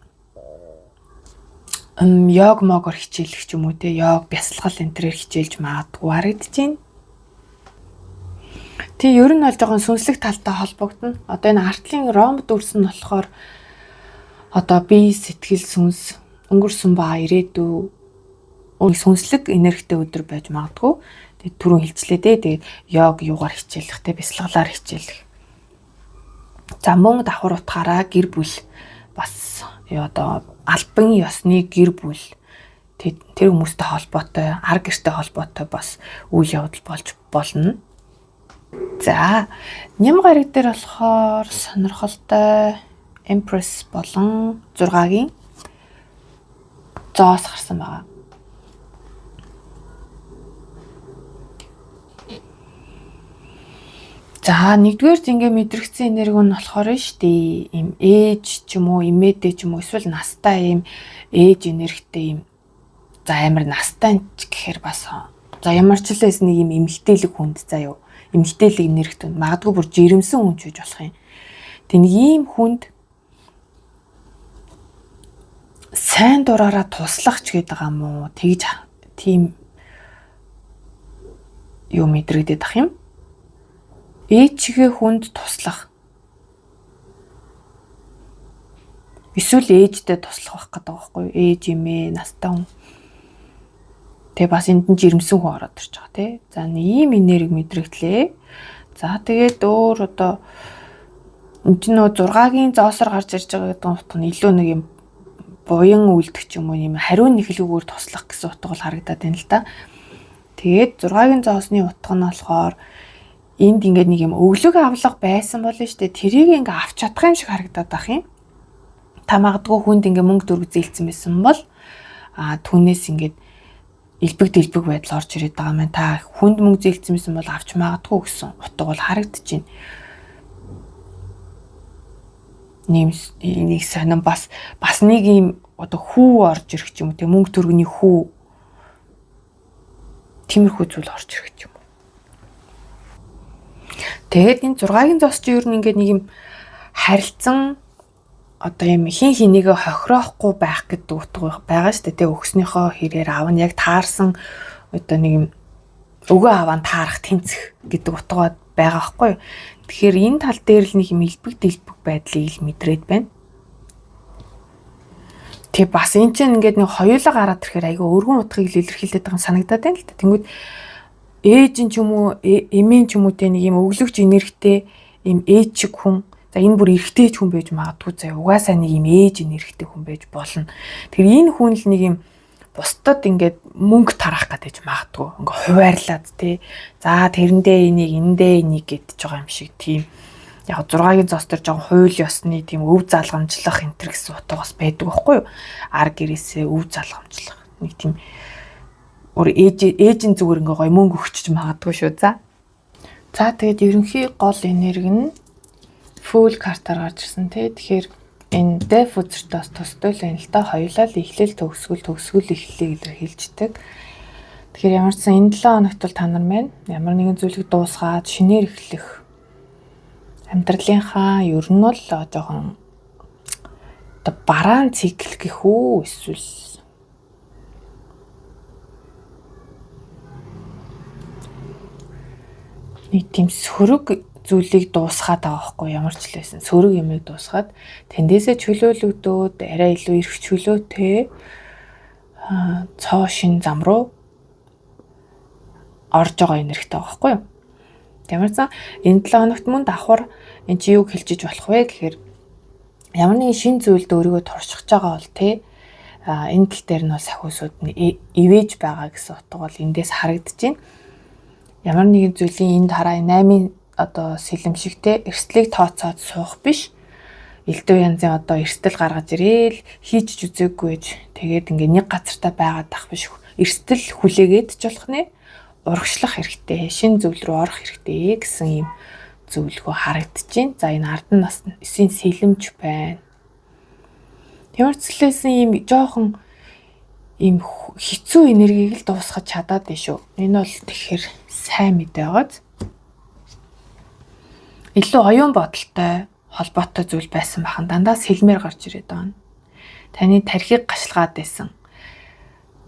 йог могор хичээлэх ч юм уу те йог бясалгал энэ төрөөр хичээлж магадгүй харагдаж байна. Тэг ер нь бол жоохон сүнслэг талтай холбогдно. Одоо энэ артлын ромб дүрс нь болохоор одоо бие сэтгэл сүнс өнгөрсөн ба ирээдүй сүнслэг энергитэй өдөр байж магадгүй. Тэгээд түрүүн хэлчлээ дээ. Тэгээд йог юугаар хичээлэх те бясалгалаар хичээлэх. За мөн давхар утгаараа гэр бүл бас одоо албан ёсны гэр бүл тэр хүмүүстэй холбоотой, ар гэртэй холбоотой бас үйл явдал болж болно. За ням гараг дээр болохоор сонирхолтой Empress болон 6-гийн зоос гарсан байгаа. За нэгдүгээр зингээ мэдрэгцэн энерги нь болохоор штий им ээж ч юм уу имээдээ ч юм уу эсвэл настай им ээж энергитэй им за амар настай ч гэхээр бас за ямар ч лээс нэг юм эмгтээлэг хүнд заяа эмгтээлэг энергитэй магадгүй бүр жирэмсэн хүн ч гэж болох юм. Тэг нэг ийм хүнд сайн дураараа туслах ч гэдэг юм уу тэгж тийм юу мэдрэгдээд ах юм. Ээжигээ хүнд туслах. Эсвэл ээжтэй туслах байх гэдэг байхгүй юу? Ээж имээ настай хүн. Тэгээ бас энд нь жирэмсэн хүн ороод ирж байгаа тий. За ийм энерги мэдрэгдлээ. За тэгээд өөр одоо энэ ч нөө 6-гийн зоосоор гарч ирж байгаа гэдэг утга нь илүү нэг юм буян үлдэх ч юм уу юм хариун нэхлүүгээр туслах гэсэн утга бол харагдаад байна л да. Тэгээд 6-гийн зоосны утга нь болохоор энд ингээд нэг юм өглөг авлага байсан болно шүү дээ. Тэрийг ингээд авч чадах юм шиг харагдаад байх юм. Та магадгүй хүнд ингээд мөнгө дөрөв зээлцсэн байсан бол түүнээс ингээд элбэг дэлбэг байдал орж ирээд байгаа маань та хүнд мөнгө зээлцсэн байсан бол авч магадгүй гэсэн утга бол харагдаж байна. Нэг сонин бас нэг юм одоо хүү орж ирэх ч юм уу те мөнгө төргөний хүү тиймэрхүү зүйл орж ирэх ч юм. Тэгээд энэ 6-гийн зоос чи ер нь ингээд нэг юм харилцан одоо юм хин хинийгээ хохироохгүй байх гэдэг утга байгаа шүү дээ. Тэ өгснийхөө хэрээр аав нь яг таарсан одоо нэг юм өгөө аваа таарах тэнцэх гэдэг утга байгаа байхгүй юу. Тэгэхээр энэ тал дээр л нэг юм элбэг дэлбэг байдлыг л мэдрээд байна. Тэг бас энэ чинь ингээд нэг хоёулаа гараад ирэхээр айгаа өргөн утгыг л илэрхийлээд байгаа санагдаад байна л да. Тэнгүүд ээж нь ч юм уу эмээ ч юм уу те нэг юм өглөгч энергитэй юм ээж шиг хүн за энэ бүр эрэгтэй хүн байж магадгүй заа угаасаа нэг юм ээж энергитэй хүн байж болно. Тэгэхээр энэ хүн л нэг юм бусдад ингээд мөнгө тараах гэж магадгүй ингээ хуваарлаад те за тэрэндээ энийг энийг гэдэж байгаа юм шиг тийм яг 6-гийн зоос төр жоохон хууль ёсны тийм өв залгамжлах энэ төр гэсэн утга бас байдаг байхгүй юу ар гэрээсээ өв залгамжлах нэг тийм өөр ээжийн зүгээр ингээ гоё мөнгө өгчөж магадгүй шүү за. За тэгээд ерөнхий гол энерги нь full картаар гарч ирсэн тий. Тэгэхээр энэ def үзэртээс тусдал байна л да. Хоёулаа л эхлэл төгсгөл эхлэлийг илэрхийлждэг. Тэгэхээр ямар ч сан энэ 7 хоногт бол та нар маань ямар нэгэн зүйлийг дуусгаад шинээр эхлэх амьдралынхаа ер нь бол жоохон одоо бараан цикл гэх үү эсвэл нэг тийм сөрөг зүйлийг дуусгаад байгаа байхгүй ямар ч л байсан сөрөг юмыг дуусгаад тэндээсээ чөлөөлөгдөөд арай илүү эрх чөлөөтэй цоо шин зам руу орж байгаа энергитэй байгаа байхгүй юу. Ямар ч энэ 7 хоногт мөн давхар энэ чи юг хэлжиж болох вэ гэхээр ямар нэгэн шин зүйлд өөрийгөө туршиж байгаа бол энэ тал дээр нь сахиусууд нь ивэж байгаа гэсэн утга бол эндээс харагдаж байна. Ямар нэгэн зүйлийн энд хараа 8-ын одоо сэлэм шигтэй эрсдлийг тооцоод суух биш. Элдв янзын одоо эрсдэл гаргаж ирээл хийж ч үзээгүй гэж тэгээд ингээ нэг газартаа байгаад тах биш. Эрсдэл хүлээгээд ч болох нэ урагшлах хэрэгтэй, шин зүйл рүү орох хэрэгтэй гэсэн юм зөвлөгөө харагдаж байна. За энэ ардан насны 9 сэлэмж байна. Тэмэрцлээсэн юм жоохон ийм хэцүү энергийг л дуусгаж чадаад байна шүү. Энэ бол тэгэхээр сайн мэдээ байгааз. Илүү оюун бодолтой холбоотой зүйл байсан бахан дандаа сэлмээр гарч ирээд байгаа. Таны тархийг гашлагаад байсан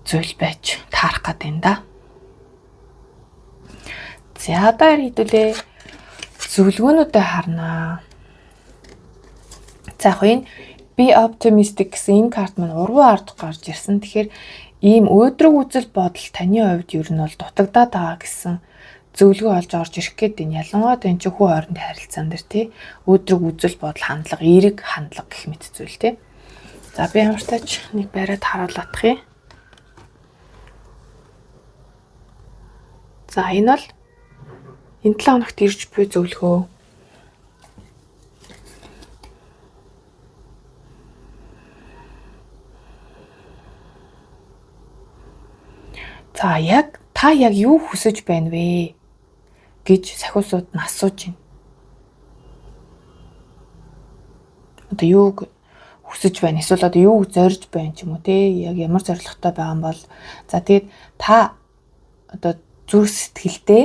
зүйл байж таарах гээд байна да. За одоо хэдүүлээ зөвлөгөөнүүдэд харнаа. За яг энэ Be optimistic гэсэн энэ карт маань урван ард гарч ирсэн. Тэгэхээр ийм өөдрөг үзэл бодол таны хувьд ер нь бол дутагдаад байгаа гэсэн зөвлөгөө олж орж ирэх гээд байна. Ялангуяа энэ чинь хүү хоорондын харилцаан дээр тий өөдрөг үзэл бодол хандлага, эерэг хандлага гэх мэт зүйл тий. За би ямар ч тач нэг бариад харуулах юм. За энэ бол энэ 7 хоногт ирж буй зөвлөгөө. За та яг юу хүсэж байна вэ гэж сахиусууд нь асууж байна. Одоо юу хүсэж байна? Эсвэл одоо юу зорж байна ч юм уу те? Яг ямар зорилготой байгаа юм бол за тэгээд та одоо зүрх сэтгэлдээ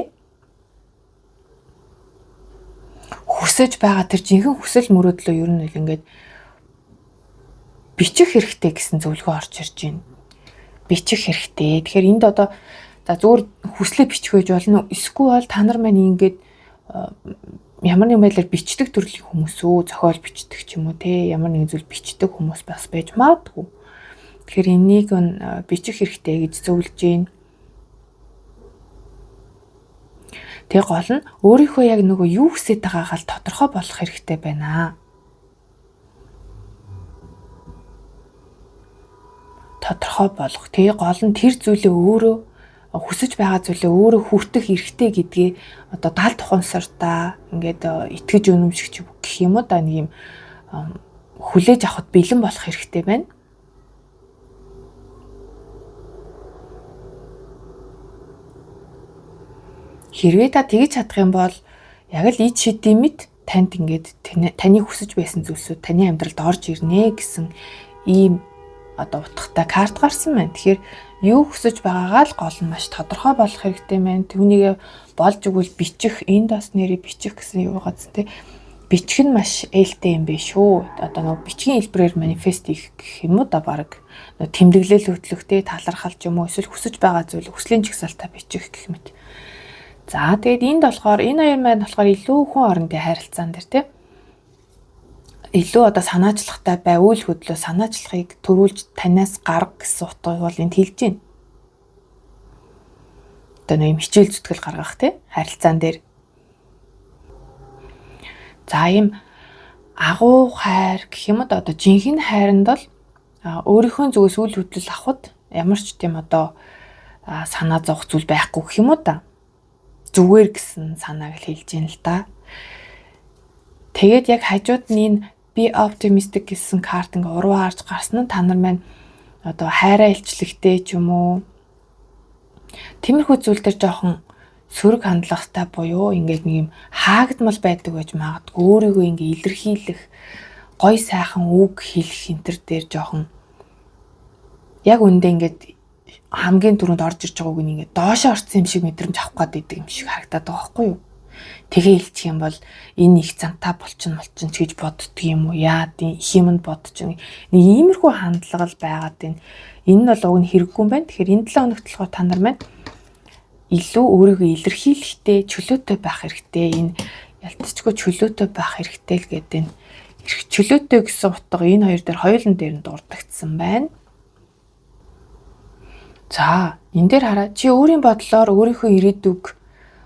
хүсэж байгаа тэр жинхэнэ хүсэл мөрөөдлөө ер нь ингээд бичих хэрэгтэй гэсэн зөвлөгөө орж ирж байна. Бичих хэрэгтэй. Тэгэхээр энд одоо за зүгээр хүслээ бичих байж болно. Эсвэл та нар маань ингээд ямар нэгэн байдлаар бичдэг төрлийн хүмүүс үү, зохиол бичдэг ч юм уу те, ямар нэгэн зүйл бичдэг хүмүүс бас байж магадгүй. Тэгэхээр энийг бичих хэрэгтэй гэж зөвлөж байна. Тэгээ гол нь өөрийнхөө яг нөгөө юу хүсэж байгаагаа л тодорхой болох хэрэгтэй байна. Тодорхой болох. Тэгээ гол нь тэр зүйлээ өөрөө хүсэж байгаа зүйлээ өөрөө хүртэх эрхтэй гэдгээ одоо даал тухамсартаа ингээд итгэж үнэмших гэх юм уу да нэг юм хүлээж авахд бэлэн болох хэрэгтэй байна. Хэрвээ та тэгж чадах юм бол яг л ид шидэм мэд танд ингээд таны хүсэж байсан зүйлсүүд таны амьдралд орж ирнэ гэсэн ийм одоо утгатай карт гарсан байна. Тэгэхээр юу хүсэж байгаагаа л гол нь маш тодорхой болох хэрэгтэй байна. Түүнийг болж өгвөл бичих, энд бас нэрийг бичих гэсэн юу gaц тэ. Бичих нь маш ээлтэй юм бэ шүү. Одоо нөгөө бичгийн хэлбэрээр манифест хийх гэх юм уу да баг. Тэмдэглэл хөтлөхтэй талархал ч юм уу эсвэл хүсэж байгаа зүйл хүслийн жагсаалтаа бичих гэх мэт. За тэгээд энд болохоор энэ хоёр маань болохоор илүү хүн орондын харилцаан дээр тэ. Илүү одоо санаачлагтай бай, үйл хөдлөө санаачлагыг төрүүлж танаас гарга гэсэн утгыг бол энд хэлж байна. Одоо нэг хичээл зүтгэл гаргах тий харилцаан дээр. За ийм агуу хайр гэх юм одоо жинхэнэ хайранд бол өөрийнхөө зүгээс үйл хөдлөл авахд ямар ч тийм одоо санаа зовх зүйл байхгүй гэх юм уу да. Зүгээр гэсэн санааг л хэлж байна л да. Тэгээд яг хажууд нь энэ Be optimistic гэсэн карт ингээ урваа харж гарсан нь та нар маань одоо хайраа илчлэгтэй ч юм уу тиймэрхүү зүйл төр жоохон сөрөг хандлагатай буюу ингээд нэг юм хаагдмал байдаг байж магадгүй өөрийгөө ингээ илэрхийлэх гой сайхан үг хэлэх энэ төр дээр жоохон яг үндэ ингээд хамгийн түрүүнд орж ирж байгааг нь ингээд доошоо орсон юм шиг мэдрэмж авах гээд идэг юм шиг харагдаад байгаа байхгүй юу? Тэгээ хэлчих юм бол энэ их зантаа болчин гэж боддөг юм уу? Яа тийм их юмд бодож нэг иймэрхүү хандлага л байгаад байна. Энэ нь бол уг нь хэрэггүй юм байна. Тэгэхээр энэ 7 хоногт болохоор та нар маань илүү өөрийгөө илэрхийлэхтэй чөлөөтэй байх хэрэгтэй. Энэ ялцчгүй чөлөөтэй байх хэрэгтэй л гэдэг нь. Чөлөөтэй гэсэн утга энэ хоёр дээр хоёулын дээр нь дурддагдсан байна. За энэ дээр хараа чи өөрийн бодлоор өөрийнхөө ирээдүг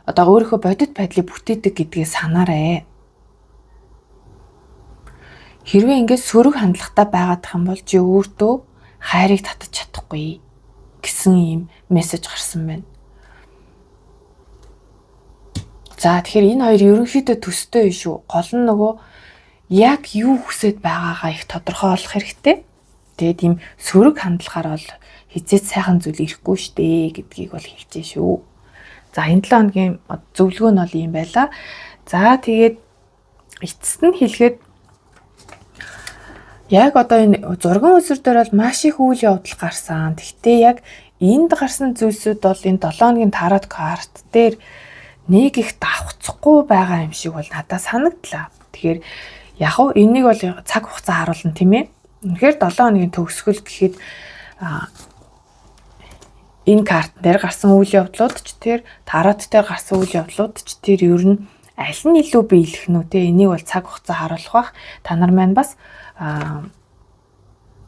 одоо өөрийнхөө бодит байдлыг бүтээдэг гэдгээ санаарай. Хэрвээ ингээд сөрөг хандлагатай байгаад юм бол чи өөртөө хайрыг татаж чадахгүй гэсэн ийм мессеж гарсан байна. За тэгэхээр энэ хоёр ерөнхийдөө төстэй биш үү? Гол нь нөгөө яг юу хүсэж байгаагаа их тодорхой олох хэрэгтэй. Тэгээд ийм сөрөг хандлагаар бол хизээч сайхан зүйл ирэхгүй штэ гэдгийг бол хэлжээ шүү. За энэ 7 хоногийн зөвлөгөө нь бол ийм байла. За тэгээд эцэст нь хэлэхэд Яг одоо энэ зургийн үзэр дээр бол маш их үйл явдал гарсан. Гэхдээ яг энд гарсан зүйлсүүд бол энэ 7 хоногийн тарот карт дээр нэг их давхцахгүй байгаа юм шиг бол надад санагдлаа. Тэгэхээр яг уу энийг бол цаг хугацаа харуулна тийм ээ. Үнэхээр 7 хоногийн төгсгөл гэхэд энэ карт дээр гарсан үйл явдлууд ч тэр тарот дээр гарсан үйл явдлууд ч тэр ер нь аль нь илүү биелэх нь үү те, энийг бол цаг хугацаа харуулах бах. Та нар маань бас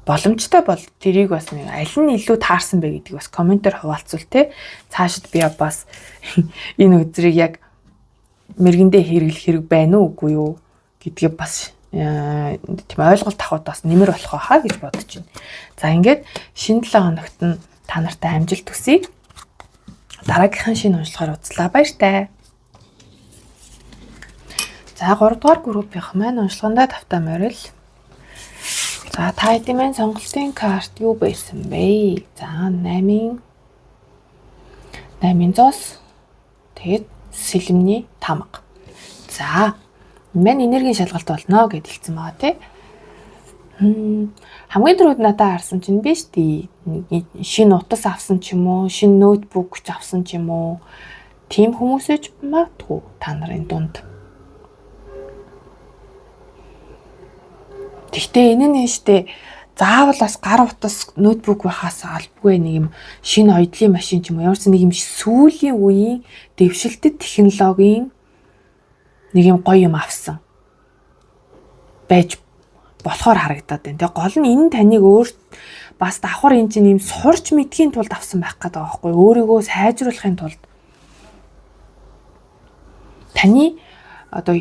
боломжтой бол тэрийг бас аль нь илүү таарсан бэ гэдгийг бас комментээр хуваалцвал те, цаашид би бас энэ өдрийг яг мэргэндээ хэрэглэх хэрэг байна уу үгүй юу гэдгээ бас тийм ойлголт авахд бас нэмэр болох байхаа гэж бодож байна. За ингээд шинэ 7 хоногт нь та нартай амжилт хүсье. Дараагийнхын шинэ уншлагаар уулзлаа. Баяртай. За 3 дугаар группийнх маань уншлагандаа тавтаа морил. За та хэдийн маань сонголтын карт юу байсан бэ? За 8-ын зоос. Тэгээд сэлэмний тамга. За мань энергийн шалгалт болно гэд хэлсэн байгаа тий. Хамгийн түрүүд надад харсан чинь биш тий. Шинэ утас авсан ч юм уу, шинэ ноутбук авсан ч юм уу. Тим хүмүүсэж магадгүй та нарын дунд. Гэхдээ энэ нь штэ заавал бас гар утас ноутбук байхаас албагүй нэг юм шинэ оёдлын машин ч юм уу, ямар ч нэг юм сүүлийн үеийн дэвшилтэт технологийн нэг юм гоё юм авсан байж болохоор харагдаад байна. Тэгээ гол нь энэ таныг бас давхар энэ чинь юм сурч мэдхийн тулд авсан байх гэдэг байгаа байхгүй. Өөрийгөө сайжруулахын тулд таны одоо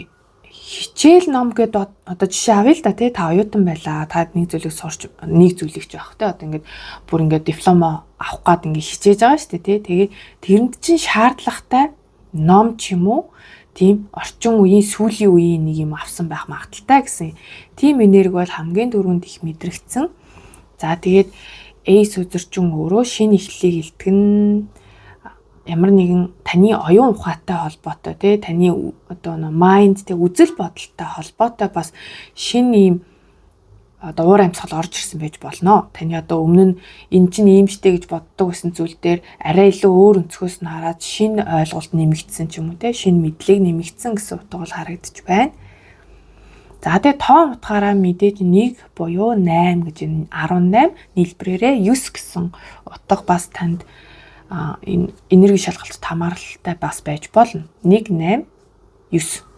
хичээл ном гэдэг одоо жишээ авъя л да тий, та оюутан байлаа. Та нэг зүйлийг сурч нэг зүйлийг ч явах тий. Одоо ингээд бүр ингээд диплома авах гад ингээд хичээж байгаа шүү дээ тий. Тэгээ тэрэнд чинь шаардлагатай ном ч юм уу, тийм орчин үеийн сүүлийн үеийн нэг юм авсан байх магадaltaй гэсэн. Тийм энерги бол хамгийн түрүүнд их мэдрэгдсэн. За тэгээд эйс үзэрчин өөрөө шинэ эхлэлийг илтгэн ямар нэгэн таны оюун ухаантай холбоотой тий, таны одоо майнд тэг үзэл бодолтой холбоотой бас шинэ юм одоо уур амьсгал орж ирсэн байж болно. Таны одоо өмнө нь энэ чинь ийм штэ гэж боддог гэсэн зүйл дээр арай илүү өөр өнцгөөс нь хараад шинэ ойлголт нэмэгдсэн ч юм уу тий, шинэ мэдлэг нэмэгдсэн гэсэн утга бол харагдаж байна. За тэгээ тоон утгаараа мэдээж 1 буюу 8 гэж энэ 18 нийлбэрээрээ 9 гэсэн утга бас танд энэ энерги шалгалтад хамааралтай бас байж болно. 1 8 9.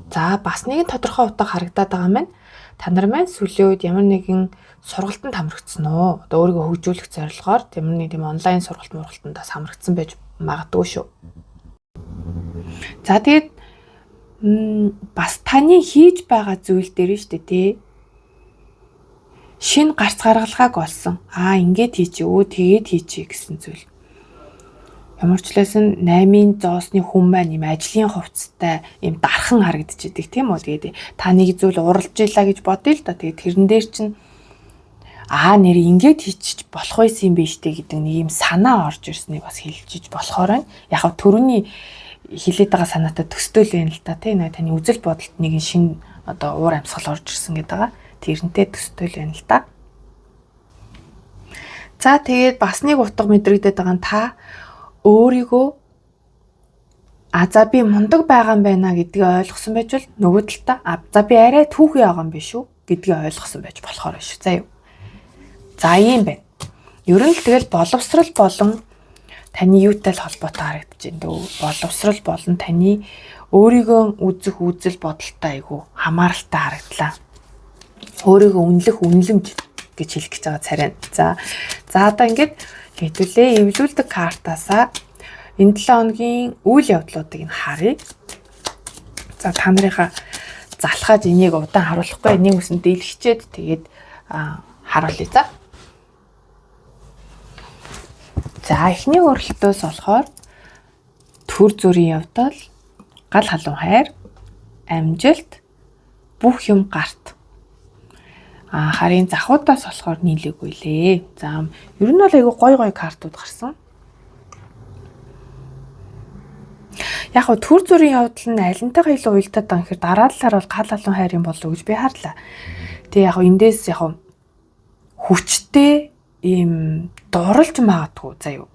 За бас нэгэн тодорхой утга харагдаад байгаа маань та нар маань сүүлийн үед ямар нэгэн сургалтанд хамрагдсан уу? Одоо өөрийгөө хөгжүүлэх зорилгоор ямар нэг тийм онлайн сургалтандаас хамрагдсан байж магадгүй шүү. За тэгээд бас таны хийж байгаа зүйл дээр нь шүү дээ тий. Шинэ гарц гаргалгааг олсон. Ингээд хийчихөө, тэгээд хийчихье гэсэн зүйл. Ямар ч лсэн 8-ын зоосны хүн маань юм ажлын хувцастай юм дархан харагдчихэдэг тийм үү. Тэгээд та нэг зүйл уралж ийлаа гэж бодъё л да. Тэгээд тэрэн дээр чинь нэр ингээд хийчих болох байсан юм биш үү гэдэг нэг юм санаа орж ирснийг бас хэлжиж болохоор байна. Яг нь төрөний хилээд байгаа санаатай төсtöөл байна л да. Тийм нэ таны үзэл бодолд нэг шинэ одоо уур амьсгал орж ирсэн гэдэг байгаа. Тэрнтэй төсtöөл байна л да. За тэгээд бас нэг утга мэдрэгдээд байгаа нь та өөрийгөө за би мундаг байгаа юм байна гэдгийг ойлгосон байж бол нөгөө талдаа за би арай түүхий байгаа юм биш үү гэдгийг ойлгосон байж болохоор шүү. За юу. За ийм байна. Ер нь л тэгэл боловсрал болон таны юутай л холбоотой харагдаж байна дөө. Боловсрал болон таны өөрийгөө үзэх үзэл бодолтой айгу хамааралтай харагдлаа. Өөрийгөө үнэлэх үнэлэмж гэж хэлэх гэж байгаа царай. За одоо ингээд хэдүүлээ эвлүүлдэг картаасаа энэ 7 хоногийн үйл явдлуудыг нь харъя. За та нарынхаа залхаад энийг удаан харуулахгүй нэг үсэн дэлгэчээд тэгээд харуулъя. За эхний өрөлтөөс болохоор төр зүрийн явдал, гал халуун хайр, амжилт, бүх юм гарт. Харин захуудаас болохоор нийлээгүй лээ. За ер нь бол айгүй гой картууд гарсан. Яг нь төр зүрийн явдал нь алинтайгаа илүү уялдаад байгаа гэхээр дараа талаар бол гал халуун хайрын болов гэж би харлаа. Тэг яг эндээс яг хүчтэй ийм дурлж магадгүй заяа.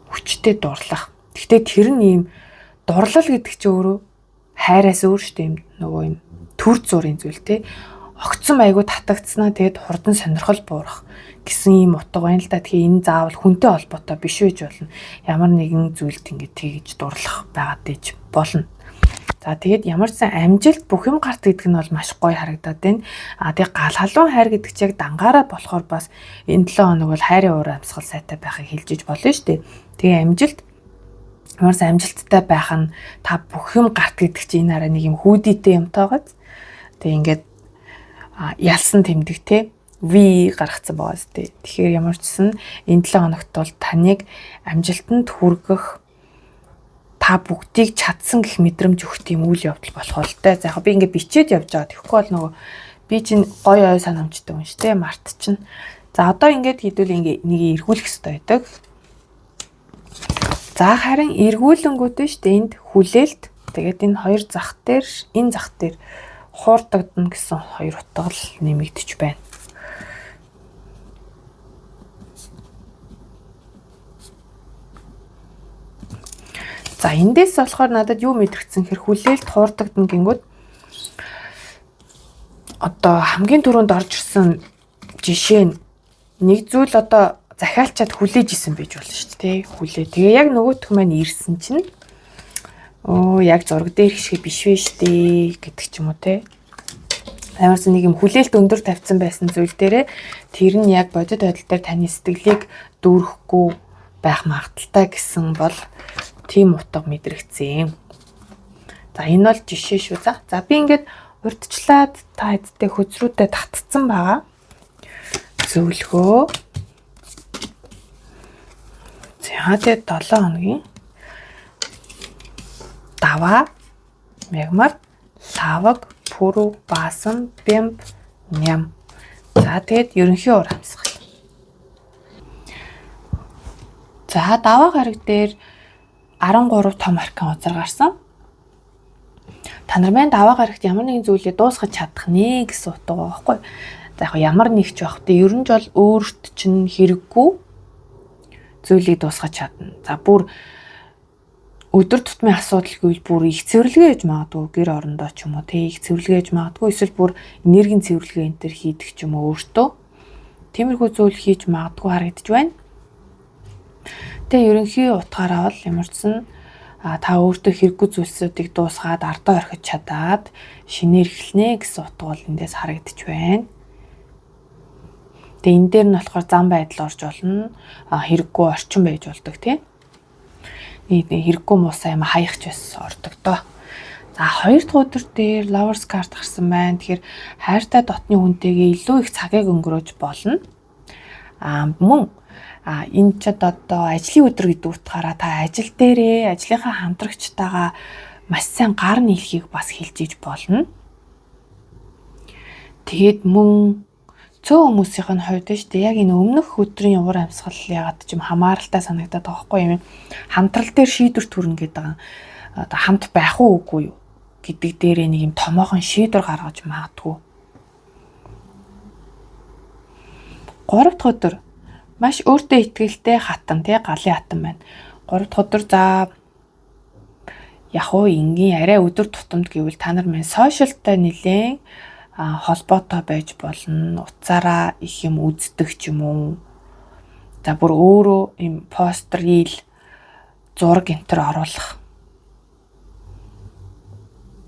Хүчтэй дурлах. Гэхдээ тэр нь ийм дурлал гэдэг чинь өөрөө хайраас өөр шүү дээ. Ийм нөгөө ийм төр зургийн зүйл те. Огцсон айгу татагдсанаа тэгээд хурдан сонирхол буурах гэсэн ийм утга байна л да. Тэгэхээр энэ заавал хүнтэй холбоотой биш байж болно. Ямар нэгэн зүйлд ингэж тэгж дурлах байгаад ээж болно. За тэгээд ямар ч сан амжилт бүх юм гарт гэдэг нь бол маш гоё харагдаад байна. Тэгээд гал халуун хайр гэдэг чинь яг дангаараа болохоор бас энэ 7 хоног бол хайрын уур амьсгал сайтай байхыг хэлжиж болно шүү дээ. Тэгээ амжилт ямар ч амжилттай байх нь та бүх юм гарт гэдэг чинь энэ арай нэг юм хүүдийтэй юмтайгааз. Тэгээ ингээд ялсан тэмдэг те V гаргацсан байгаа зү. Тэгэхээр ямар ч сан энэ 7 хоногт бол таныг амжилтанд хүргэх та бүгдийг чадсан гэх мэдрэмж өгөх тийм үйл явдал болох л та. За яг би ингээд бичээд явж байгаа. Тэгэхгүй бол нөгөө би чинь гоё ой санамжтай хүн шүү дээ. Мартчихна. За одоо ингээд хэдүүл ингээд нэг эргүүлэх хэрэгтэй байдаг. За харин эргүүлэнгүүтээ шүү дээ. Энд хүлээлт. Тэгээд энэ хоёр зах дээр, энэ зах дээр хуурдагдана гэсэн хоёр утга л нэмэгдэж байна. За эндээс болохоор надад юу мэдрэгдсэн хэр хүлээлт хуурдагдана гингүүд одоо хамгийн түрүүнд орж ирсэн жишээ нь нэг зүйл одоо захиалчаад хүлээж исэн байж болно шүү дээ. Хүлээ. Тэгээ яг нөгөөх маань ирсэн чинь яг зураг дээр хэшиг биш вэ штэ гэдэг ч юм уу те. Ямарс нэг юм хүлээлт өндөр тавьсан байсан зүйл дээрээ тэр нь яг бодит байдал дээр таны сэтгэлийг дүүрэхгүй байх магадaltaй гэсэн бол тийм утга мэдрэгцэн. За энэ бол жишээ шүү. За би ингээд урдчлаад та хэдтэй хөзрүүдэд татцсан байгаа. Зөвлөгөө. За тэгээд 7 хоногийн даваа, мягмар, лаваг, пүрүү, баасан, бямб, ням. За тэгээд ерөнхий уур амьсгал. За даваа гараг дээр 13 том аркан узар гарсан. Та нар маань даваа гарагт ямар нэгэн зүйлээ дуусгаж чадах нэ гэсэн утга байгаа байхгүй. За яг ямар нэг ч байх. Ер нь ч бол өөрт чинь хэрэггүй зүйлийг дуусгаж чадна. За бүр өдөр тутмын асуудалгүй бүр их цэвэрлэгээ хийж магадгүй гэр орондоо ч юм уу те их цэвэрлэгээ хийж магадгүй эсвэл бүр энергийн цэвэрлэгээ энэ төр хийдэг ч юм уу өөртөө тиймэрхүү зүйл хийж магадгүй харагдаж байна. Тэгээ ерөнхий утгаараа бол ямар ч сан та өөртөө хэрэггүй зүйлсүүдийг дуусгаад ардаа орхиж чадаад шинээр эхэлнэ гэсэн утга бол эндээс харагдаж байна. Тэгээ энэ дээр нь болохоор зам байдал орж болно. Хэрэггүй орчин байж болдог тийм. Хэрэггүй муусаа юм хаягч бас ордог доо. За хоёр дахь өдөр дээр Lovers card гарсан байна. Тэгэхээр хайртай дотны хүнтэйгээ илүү их цагийг өнгөрөөж болно. Мөн энэ ч одоо ажлын өдөр гэдэг утгаараа та ажил дээрээ ажлынхаа хамтрагчтайгаа маш сайн гар нийлхийг бас хэлж иж болно. Тэгэд мөн цөөн хүмүүсийн хувьд шүү дээ яг энэ өмнөх өдрийн уур амьсгал ягаад ч юм хамааралтай санагдаад байгаа байхгүй юм. Хамтрал дээр шийдвэр төрнө гэдэг одоо хамт байх уу үгүй юу гэдэг дээрээ нэг юм томоохон шийдвэр гаргаж магадгүй. 3 дахь өдөр маш өөртөө итгэлтэй хатан тий галын хатан байна. 3 дахь өдөр за яг уу энгийн арай өдөр тутамд гэвэл та нар маань сошиалтай нэлээд холбоотой байж болно. Уцаараа их юм үздэг ч юм уу. За бүр өөрөө юм постэр, рил, зураг энтер оруулах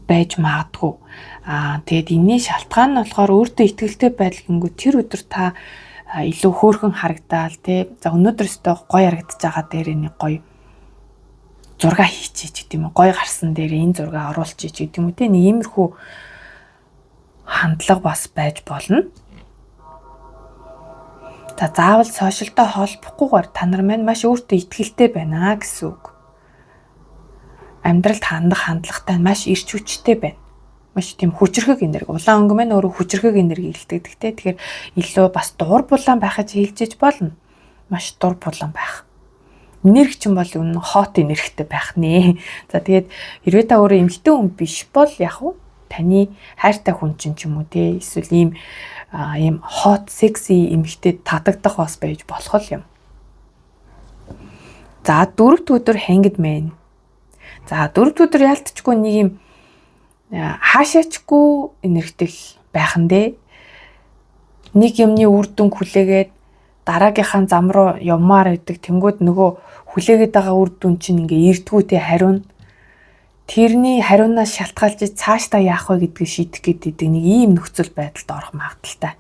байж магадгүй. Тэгэд энэний шалтгаан нь болохоор өөртөө итгэлтэй байдал гингүү тэр өдөр та илүү хөөрхөн харагдаал тий. За өнөөдөр өстө гоё харагдаж байгаа дээр нэг гоё зураг хийчихэж гэдэг юм уу. Гоё гарсан дээр энэ зураг оруулчих гэдэг юм уу тий. Нэг иймэрхүү хандлага бас байж болно. За заавал сошиалтай холбохгүйгээр та нар маань маш өөртөө итгэлтэй байна гэсэн үг. Амьдралд хандах хандлагатай маш эрч хүчтэй байна. Маш тийм хүчрхэг энерги. Улаан өнгө маань өөрөө хүчрхэг энерги илтгэдэг те. Тэгэхээр илүү бас дур булаан байхаж хэлжиж болно. Маш дур булаан байх. Энерги чинь бол үнэн хот энергитэй байх нэ. За тэгээд хэрвээ та өөрөө эмэгтэй хүн биш бол яг уу таны хайртай хүн чинь ч юм уу те эсвэл ийм hot sexy эмэгтэй татагдах бас байж болох юм. За дөрөвд өдөр hanged man. За дөрөвд өдөр яалтчгүй нэг юм хаашаачгүй энергитэл байхан дээ. Нэг юмны үр дүн хүлээгээд дараагийнхаа зам руу явмаар байдаг. Тэнгүүд нөгөө хүлээгээд байгаа үр дүн чинь ингээ эрдгүү те хариун. Тэрний хариунаас шалтгаалж цаашдаа яах вэ гэдгийг шийдэх гэдэг нэг ийм нөхцөл байдалд орох магадaltaй.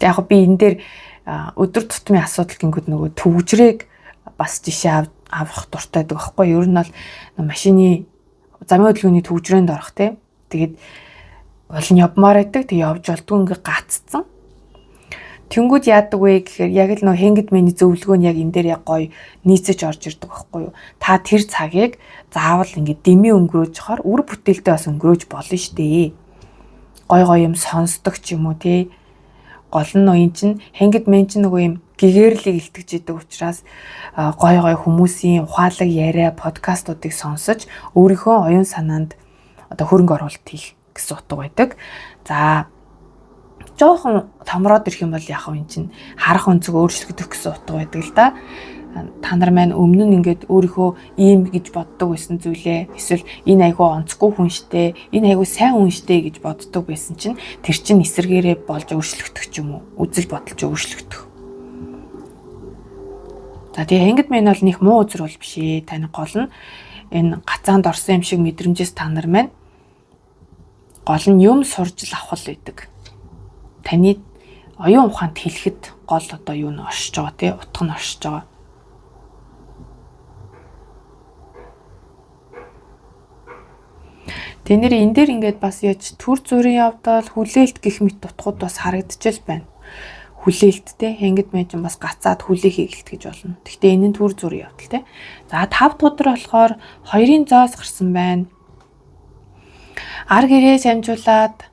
Яг би энэ дээр өдөр тутмын асуудал гингүүд нөгөө төвжрээг бас жишээ авах дуртай байдаг байхгүй. Ер нь бол машины замын хөдөлгөөний төвжрээнд орох те. Тэгээд бол нь явмаар байдаг. Тэг явж болдгоо ингээ гаццсан. Тэнгүүд яадаг вэ гэхээр яг л нөө hanged man-ийн зөвлөгөө нь яг энэ дээр яг гоё нийцэж орж ирдэг байхгүй юу. Та тэр цагийг заавал ингээ дэмий өнгөрөөж хахаар үр бүтээлтэй бас өнгөрөөж болно штэ. Гоё юм сонсдог ч юм уу те. Гол нь нөө эн чин hanged man чинь нөгөө юм гэгэрлийг илтгэж идэг учраас гоё хүмүүсийн ухаалаг яриа подкастуудыг сонсож өөрийнхөө оюун санаанд одоо хөрөнгө оруулалт хийх гэсэн утга байдаг. За жоохон томроод ирэх юм бол яг энэ чинь харах өнцөг өөрчлөгдөх гэсэн утга байдаг л да. Та нар маань өмнө нь ингээд өөрийнхөө ийм гэж боддог байсан зүйлээ эсвэл энэ айгүй онцгүй хүн штэ, энэ айгүй сайн хүн штэ гэж боддог байсан чинь тэр чинь эсэргээрээ болж өөрчлөгдөх ч юм уу, үзэл бодолч өөрчлөгдөх. За тэгээ hanged man бол нэг муу үзэр бол биш ээ. Таны гол нь энэ гацаанд орсон юм шиг мэдрэмжээс та нар маань гол нь юм сурж л авах л байдаг. Таны оюун ухаанд хэлэхэд гол одоо юу н оршиж байгаа тий, утга нь оршиж байгаа. Тэнэр энэ дээр ингээд бас яаж төр зүрийн явдал хүлээлт гэх мэт утгууд бас харагдчихэл байна. Хүлээлттэй hanged man ч бас гацаад хүлээхийг хэлтгэж болно. Гэхдээ энэ нь төр зүрийн явдал тий. За 5 өдөр болохоор 2-ын зоос гарсан байна. Ар гэрээ самжуулаад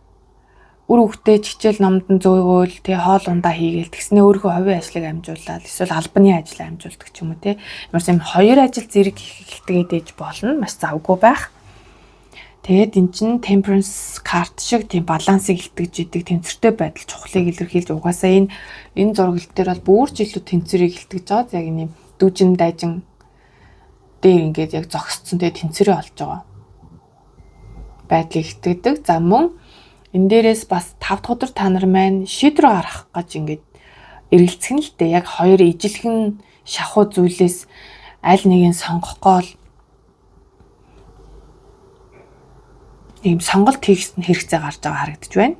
үр хөвгтэй чичээл номдон зөөгөөл тий хоол ундаа хийгээл тэгснээ өөрийнхөө хувийн ажлыг амжуулаад эсвэл албаны ажлаа амжуулдаг ч юм уу тий. Ямар ч юм хоёр ажил зэрэг эхэлтэгээд ээж болно. Маш завгүй байх. Тэгээд эн чин temperance card шиг тийм балансыг илтгэж идэг тэнцвэртэй байдал чухлыг илэрхийлж угаасаа энэ зургал дээр бол бүр ч илүү тэнцвэрийг илтгэж байгаа. Яг энэ дүүжин дайжин дээр ингээд яг зогсцсон тэгээд тэнцвэрээ олж байгаа байдлыг илтгэдэг. За мөн энэ дээрээс бас 5 дахь өдөр та нар маань шийдвэр гаргах гэж ингээд эргэлзэх нь л дээ. Яг хоёр ижилхэн шахуу зүйлээс аль нэгийг сонгохгүй ийм сонголт хийх хэрэгцээ гарч байгаа харагдаж байна.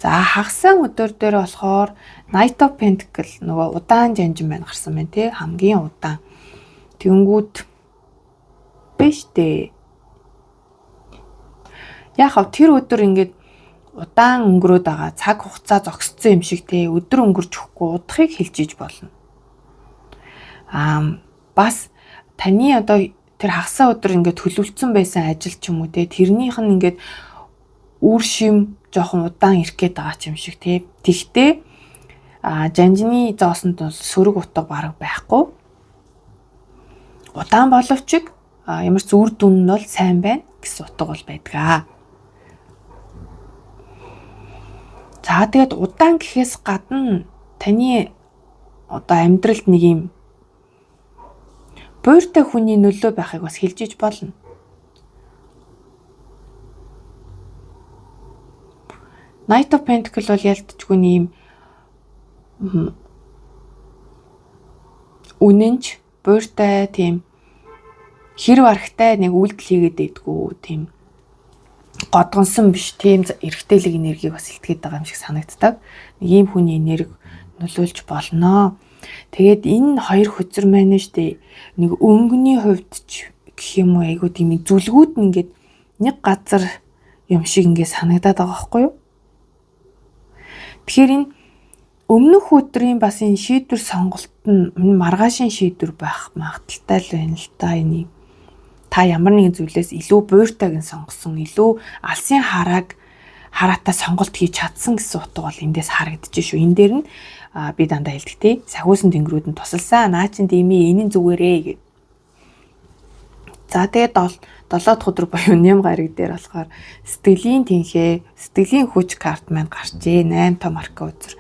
За хагасан өдөр дээр болохоор Knight of Pentacles нөгөө удаан жанжин байна гарсан байна тий, хамгийн удаан. Тэнгүүд биш дээ. Яг тэр өдөр ингээд удаан өнгөрөөд байгаа цаг хугацаа зогсцсон юм шиг тий, өдөр өнгөрч өгөхгүй удахыг хэлж иж болно. Бас таны одоо тэр хагасаа өдөр ингээд төлөвлөсөн байсан ажил ч юм уу те тэрнийх нь ингээд үр шим жоохон удаан ирэх гээд байгаа юм шиг те. Тэгтээ жанжины зоосонд бол сөрөг утга бараг байхгүй. Удаан боловч ямар ч үр дүн нь бол сайн байна гэсэн утга бол байдаг. За тэгээд удаан гэхээс гадна таны одоо амьдралд нэг юм буйртай хүний нөлөө байхыг бас хэлж иж болно. Knight of Pentacles бол ялтчгүй нэм үнэнч буйртай тийм хэрв аргатай нэг үйлдэл хийгээд байдгүй тийм годгонсон биш тийм эргэтэлэг энергийг бас илтгээд байгаа юм шиг санагддаг. Нэг ийм хүний энерги нөлөөлж болно. Тэгээд энэ хоёр хөзөр маань штэ нэг өнгөний хувьд ч гэх юм уу айгуу тийм зүлгүүд нь ингээд нэг газар юм шиг ингээд санагдаад байгаа байхгүй юу? Тэгэхээр энэ өмнөх өдрийн бас энэ шийдвэр сонголт нь маргаашийн шийдвэр байх магадaltaй л байна л та. Энийг та ямар нэгэн зүйлээс илүү буйртайг нь сонгосон, илүү алсын хараатай сонголт хийж чадсан гэсэн утга бол эндээс харагдаж шүү. Энэ дээр нь би дандаа хэлдэг тий. Сахиусан тэнгэрүүд нь тусалсан. Наа чин дими энэ зүгээрээ гэв. За тэгээд 7 дахь өдөр буюу Ням гараг дээр болохоор сэтгэлийн тэнхээ, сэтгэлийн хүч карт маань гарчээ. 8 том арка үзэр.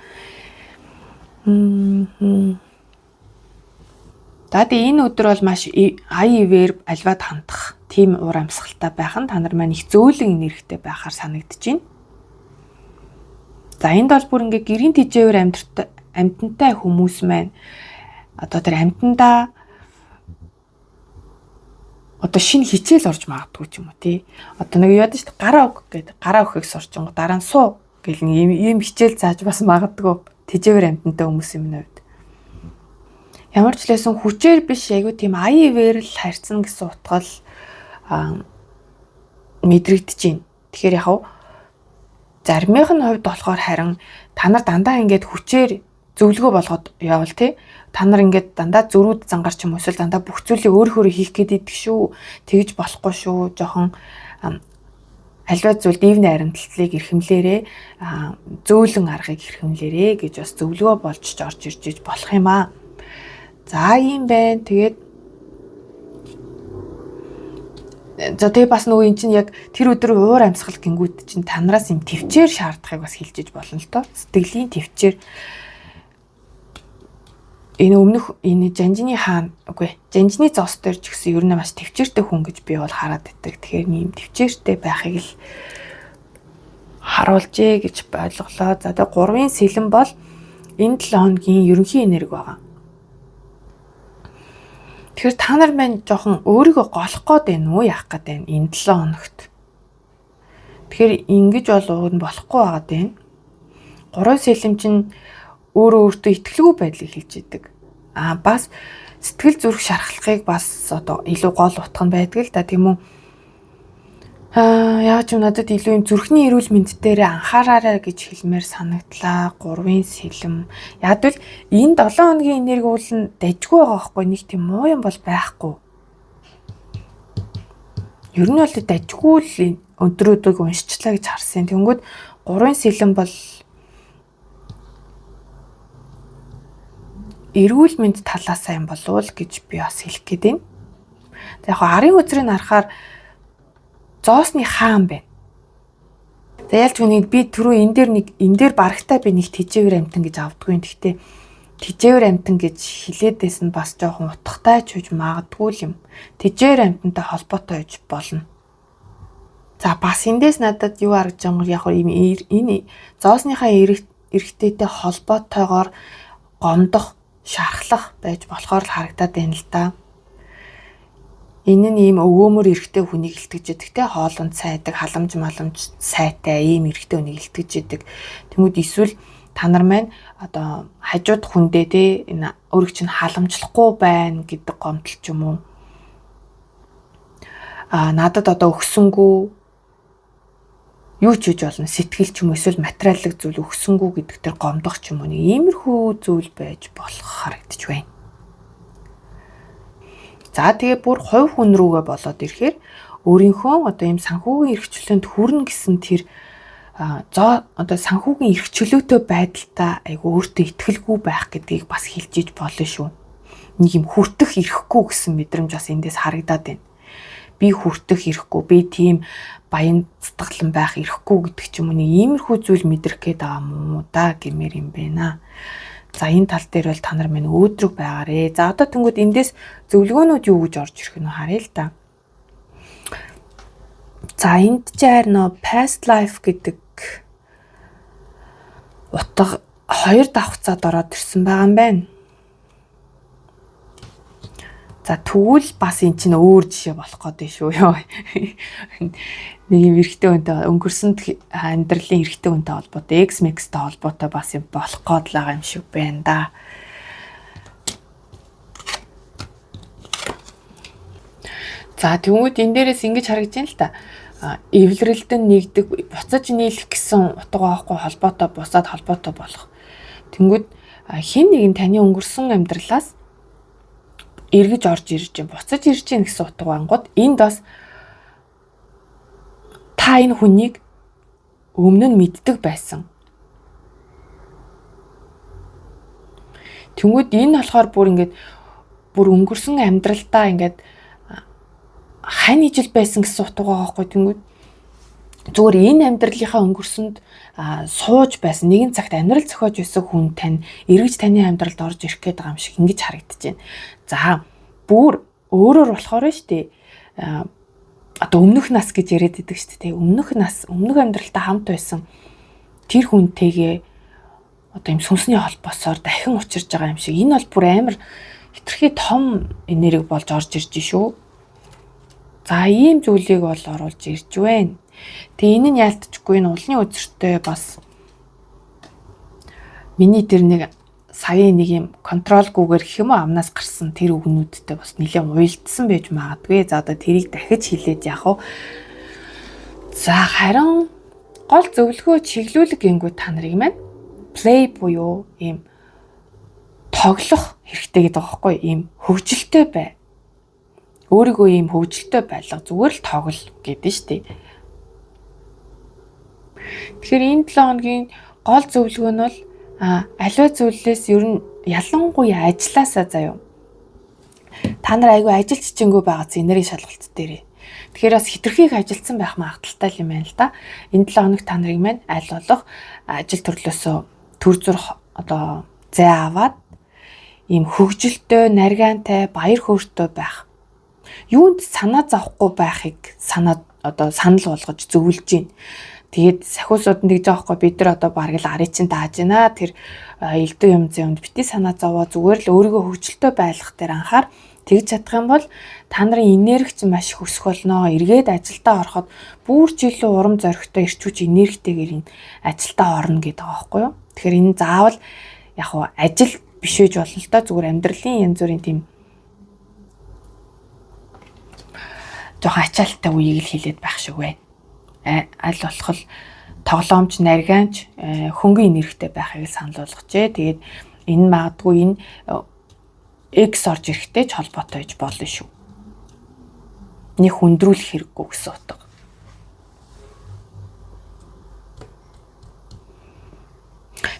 За тэгээд энэ өдөр бол маш ивэр альваад хандах тийм уур амьсгалтай байх нь та нар маань их зөөлөн энергитэй байхаар санагдаж байна. За энд бол бүр ингээ гэрийн тэжээвэр амьтантай хүмүүс маань одоо тэр амьтандаа одоо шинэ хичээл орж магадгүй ч юм уу тий. Одоо нэг яадаг шүү дээ гараа өг гэдэг. Гараа өгөхийг сурчин дараа нь суу гэл ийм хичээл зааж бас магадгүй тэжээвэр амьтантай хүмүүсийн хувьд. Ямар ч лээсэн хүчээр биш айгүй тийм ивэр л харьцсан гэсэн утгал мэдрэгдэж байна. Тэгэхээр яг заримынх нь хувьд болохоор харин та нар дандаа ингээд хүчээр зөвлөгөө болгоод явал тий. Та нар ингээд дандаа зөрүүд зангарч юм эсвэл дандаа бүх зүйлийг өөрөө хийх гээд идэх шүү. Тэгж болохгүй шүү. Жохон альва зүйл дивны харимтлалыг эрхэмлээрээ зөөлөн аргыг эрхэмлээрээ гэж бас зөвлөгөө болж орж ирж болох юм аа. За ийм байна. Тэгээд тэгээ бас нөгөө эн чинь яг тэр өдөр уур амьсгал гингүүд чинь танараас юм төвчээр шаардахыг бас хэлжиж болно л доо. Сэтгэлийн төвчээр энэ өмнөх энэ жанжины хаан үгүй жанжины зоос дээр ч гэсэн ер нь маш төвчээртэй хүн гэж би бол хараад байдаг. Тэгэхээр ийм төвчээртэй байхыг л харуулжээ гэж ойлголоо. За тэгээ 3-ын сэлэн бол энэ 7 хоногийн ерөнхий энерги байгаа. Тэгэхээр та нар маань жоохон өөрийгөө голох гээд байна уу яах гээд байна энэ 7 хоногт. Тэгэхээр ингэж бол болохгүй байгаад байна. 3 сэлэм чинь өөртөө итгэлгүй байдлыг хэлж идэг. Бас сэтгэл зүрх шархлахыг бас одоо илүү гол утга нь байдаг л да тийм үү. Яаж ч надад илүү юм зүрхний эрүүл мэнд дээр анхаараарай гэж хэлмээр санагдлаа. 3-ын сэлэм. Яг л энэ 7 хоногийн энерги уул нь дажгүй байгаа байхгүй нэг тийм муу юм бол байхгүй. Ер нь бол дажгүй л өдрүүдийг уншчлаа гэж харсан. Тэнгүүд 3-ын сэлэм бол эрүүл мэнд талаасаа юм болов гэж би бас хэлэх гээд байна. За яг арын үзрийг харахаар зоосны хаан байна. За ялч үнийг би түрүү энэ дээр барагтаа би нэг тэжээвэр амтан гэж авдаггүй. Гэхдээ тэжээвэр амтан гэж хэлээдээс нь бас жоохон утгатай ч үж магадгүй юм. Тэжээвэр амтантай холбоотой байж болно. За бас эндээс надад юу харагдж байгаа юм яг энэ зоосныхаа эрэгтэйтэй холбоотойгоор гомдох шархлах байж болохоор л харагдаад байна л да. Энэ нь ийм өвөөмөр эрэгтэй хүнийг илтгэж идэг те хоолунд сайдаг, халамж сайтай ийм эрэгтэй хүнийг илтгэж идэг. Тэнгүүд эсвэл та нар маань одоо хажууд хүндээ те энэ өөрийг чинь халамжлахгүй байна гэдэг гомдол ч юм уу. Надад одоо өгсөнгүү юу ч хийж болно сэтгэл ч юм эсвэл материаллык зүйл өгсөнгүү гэдэг тэр гомдох ч юм уу нэг иймэрхүү зүйл байж болох харагдаж байна. За тэгээ бүр хувь хүн рүүгээ болоод ирэхээр өөрийнхөө одоо ийм санхүүгийн эрхчлөлөнд хүрнэ гэсэн тэр одоо санхүүгийн эрхчлөөтэй байдалтай айгу өөртөө итгэлгүй байх гэдгийг бас хэлж иж болно шүү. Нэг юм хүртэх ирэхгүй гэсэн мэдрэмж бас эндээс харагдаад байна. Би хүртэх ирэхгүй, би тийм баян цэцгэлэн байх ирэхгүй гэдэг ч юм уу нэг иймэрхүү зүйл мэдрэх гээд байгаа юм уу да гэмээр юм байна. За энэ тал дээр бол та нар минь өөдрөг байгаарэ. За одоо тэнгууд эндээс зөвлөгөөнүүд юу гэж орж ирэх нь харъя л да. За энд чаар нөө past life гэдэг утга 2 давхцаад ороод ирсэн байгаа юм байна. За тэгвэл бас эн чинь өөр жишээ болох гэдэг шүү ёо. Нэг юм эрэгтэй хүнтэй өнгөрсөнд амьдралын эрэгтэй хүнтэй холбоотой, X-Max-тэй холбоотой бас юм болох гээд л байгаа юм шиг байна да. За тэгвэл энэ дээрээс ингэж харагдаж байна л да. Эвлэрэлдэн нэгдэг, буцаж нийлэх гэсэн утга байхгүй холбоотой бусаад холбоотой болох. Тэнгүүд хэн нэгэн таны өнгөрсөн амьдралаас эргэж орж ирж юм буцаж ирж гин гэсэн утга бангууд энд бас та энэ хүнийг өмнө нь мэддэг байсан. Тэнгүүд энэ болохоор бүр өнгөрсөн амьдралдаа ингээд хань ижил байсан гэсэн утгаа байхгүй тэнгүүд зүгээр энэ амьдралынхаа өнгөрсөнд сууж байсан нэгэн цагт амьдрал зохиож байсан хүн тань эргэж таны амьдралд орж ирэх гээд байгаа юм шиг ингэж харагдаж байна. За бүр өөрөөр болохоор штэ одоо өмнөх нас гэж яриад идэг штэ тий өмнөх амьдралтаа хамт байсан тэр хүнтэйгээ одоо юм сүнсний холбоосоор дахин учирж байгаа юм шиг энэ бол бүр амар хитрхи том энерги болж орж ирж шүү. За ийм зүйлийг бол оруулж ирж байна. Тэгээ энэ нь яалтчгүй энэ улны үзэртэй бас миний тэр нэг саяын нэг юм контролгүйгээр гэх юм уу амнаас гарсан тэр үгнүүдтэй бас нэлээд уйлдсан байж магадгүй. За одоо тэрийг дахиж хэлээд яах вэ? За харин гол зөвлөгөө чиглүүлэг гингүү та нарыг маань play буюу ийм тоглох хэрэгтэй гэдэг байгаа байхгүй ийм хөвгөлтэй бай. Өөрийгөө ийм хөвгөлтэй байлга зүгээр л тоглол гэдэг нь шүү дээ. Тэгэхээр энэ 7 хоногийн гол зөвлөгөө нь бол аливаа зүйлээс ер нь ялангуяа ажилласаа заяа. Та нар айгүй ажил чичэнгүү байгаа энерги шалгалт дээрээ. Тэгэхээр бас хитрхийг ажилдсан байх магадaltaй юм байна л да. Энэ 7 хоног та нарыг маань аль болох ажил төрлөөсөө төр зүр одоо зай аваад ийм хөвгөлтэй, нарийнтай, баяр хөөртэй байх. Юунд санаа зовхгүй байхыг санал болгож зөвлөж гин. Тэгээд сахиусууд нь тэгж байгаа хгүй бид нар одоо бараг л арыг чинь дааж байна. Тэр элдв юм зэнд бити санаа зовоо зүгээр л өөрийгөө хөвгөлтэй байлгах дээр анхаар тэгж чадах юм бол та нарын энерги чинь маш их өсөх болно. Эргээд ажилдаа ороход бүр ч илүү урам зоригтой ирчүүч энергитэйгээр энэ ажилдаа орно гэдэг байгаа байхгүй юу. Тэгэхээр энэ заавал яг хуу ажил биш үеж болно л да зүгээр амьдралын янз бүрийн тийм жоохон ачаалттай үеийг л хилээд байх шиг бай. Аль болох тоглоомч, нарийнч, хөнгөн энергитэй байхыг санал болгожээ. Тэгээд энэ магадгүй энэ X орж ирэхтэй ч холбоотой байж болно шүү. Нэг хүндрүүлэх хэрэггүй гэсэн утга.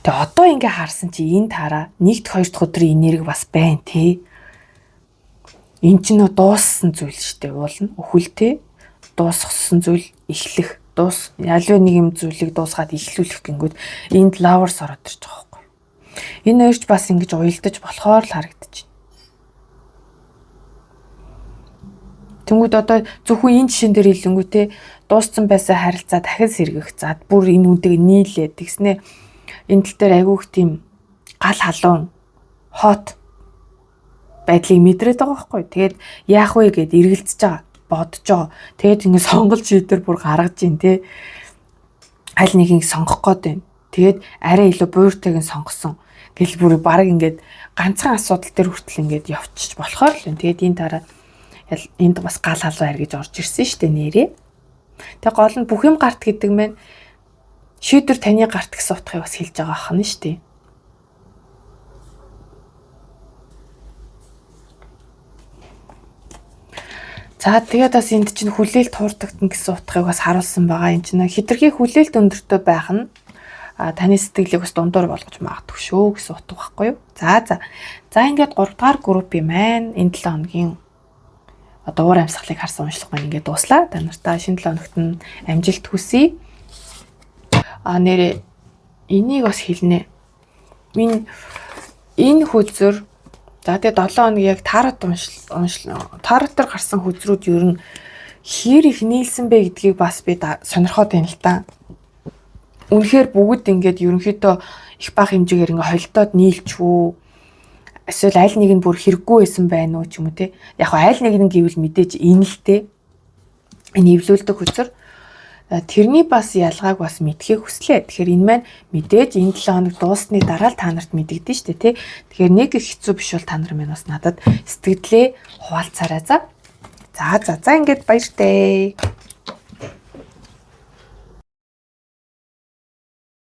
Тэгээ одоо ингээ харсан чи энэ таараа 1-р 2-р өдрийн энерги бас байна тий. Энд чинь дууссан зүйл штэ уулна. Өхөлтэй дуусгасан зүйл эхлэх. Ялваа нэг юм зүйлийг дуусгаад эхлүүлэх гингүүд энд лаверс ороод ирж байгаа байхгүй. Энэ хоёрч бас ингэж уйлдаж болохоор л харагдаж байна. Тэнгүүд одоо зөвхөн энэ жишээн дээр хэлэнгүү те дууссан байсан харилцаа дахин сэргэх. За бүр энэ үнтэйг нийлээд тэгснэ энэ тал дээр айгүйх тийм гал халуун хот байдлыг мэдрээд байгаа байхгүй. Тэгээд яах вэ гэд эргэлзэж байгаа. Бодож байгаа. Тэгээд ингэ сонголт шийдвэр бүр гаргаж ийн те. Аль нэгийг сонгох гээд байна. Тэгээд арай илүү буйртайг нь сонгосон. Гэл бүр баг ингээд ганцхан асуудал дээр хүртэл ингээд явчих болохоор л. Тэгээд энэ дараа энд бас гал халуун аргиж орж ирсэн шүү дээ нэрээ. Тэгээд гол нь бүх юм гарт гэдэг мэн шийдвэр таны гарт гэсэн утгыг бас хэлж байгаа ахна шүү дээ. За тэгээд бас энд чинь хүлээлт хуурдагдана гэсэн утгыг бас харуулсан байгаа. Энд чинь хитрхи хүлээлт өндөртэй байх нь таны сэтгэлийг бас дундуур болгож магадгүй шүү гэсэн утга байхгүй юу? За ингээд 3 дахь групп юм байна. Энэ 7 хоногийн одоо уур амьсгалыг харсан уншлах маань ингээд дуслаа. Та нартай шинэ 7 хоногт нь амжилт хүсье. Нэрээ энийг бас хэлнэ. Энэ хүзэр за тэгээ 7 хоног яг таратар гарсан хүзрүүд ер нь хэр их нийлсэн бэ гэдгийг бас би сонирхоод байна л та. Үнэхээр бүгд ингээд ерөнхийдөө их бага хэмжээгээр ингээд холдоод нийлчихв. Эсвэл аль нэг нь бүр хэрэггүй байсан байна уу ч юм уу те. Яг аль нэг нь гэвэл мэдээж энэ л те. Энэ эвлүүлдэг хүзэр тэрний бас ялгааг бас мэдхийг хүслээ. Тэгэхээр энэ маань мэдээж энэ 7 хоног дуусны дараа л та нарт мэдэгдэн штэ тий. Тэгэхээр нэг их хэцүү биш бол та нар минь бас надад сэтгэлээ хуваалцаарай за. За ингээд баяртай.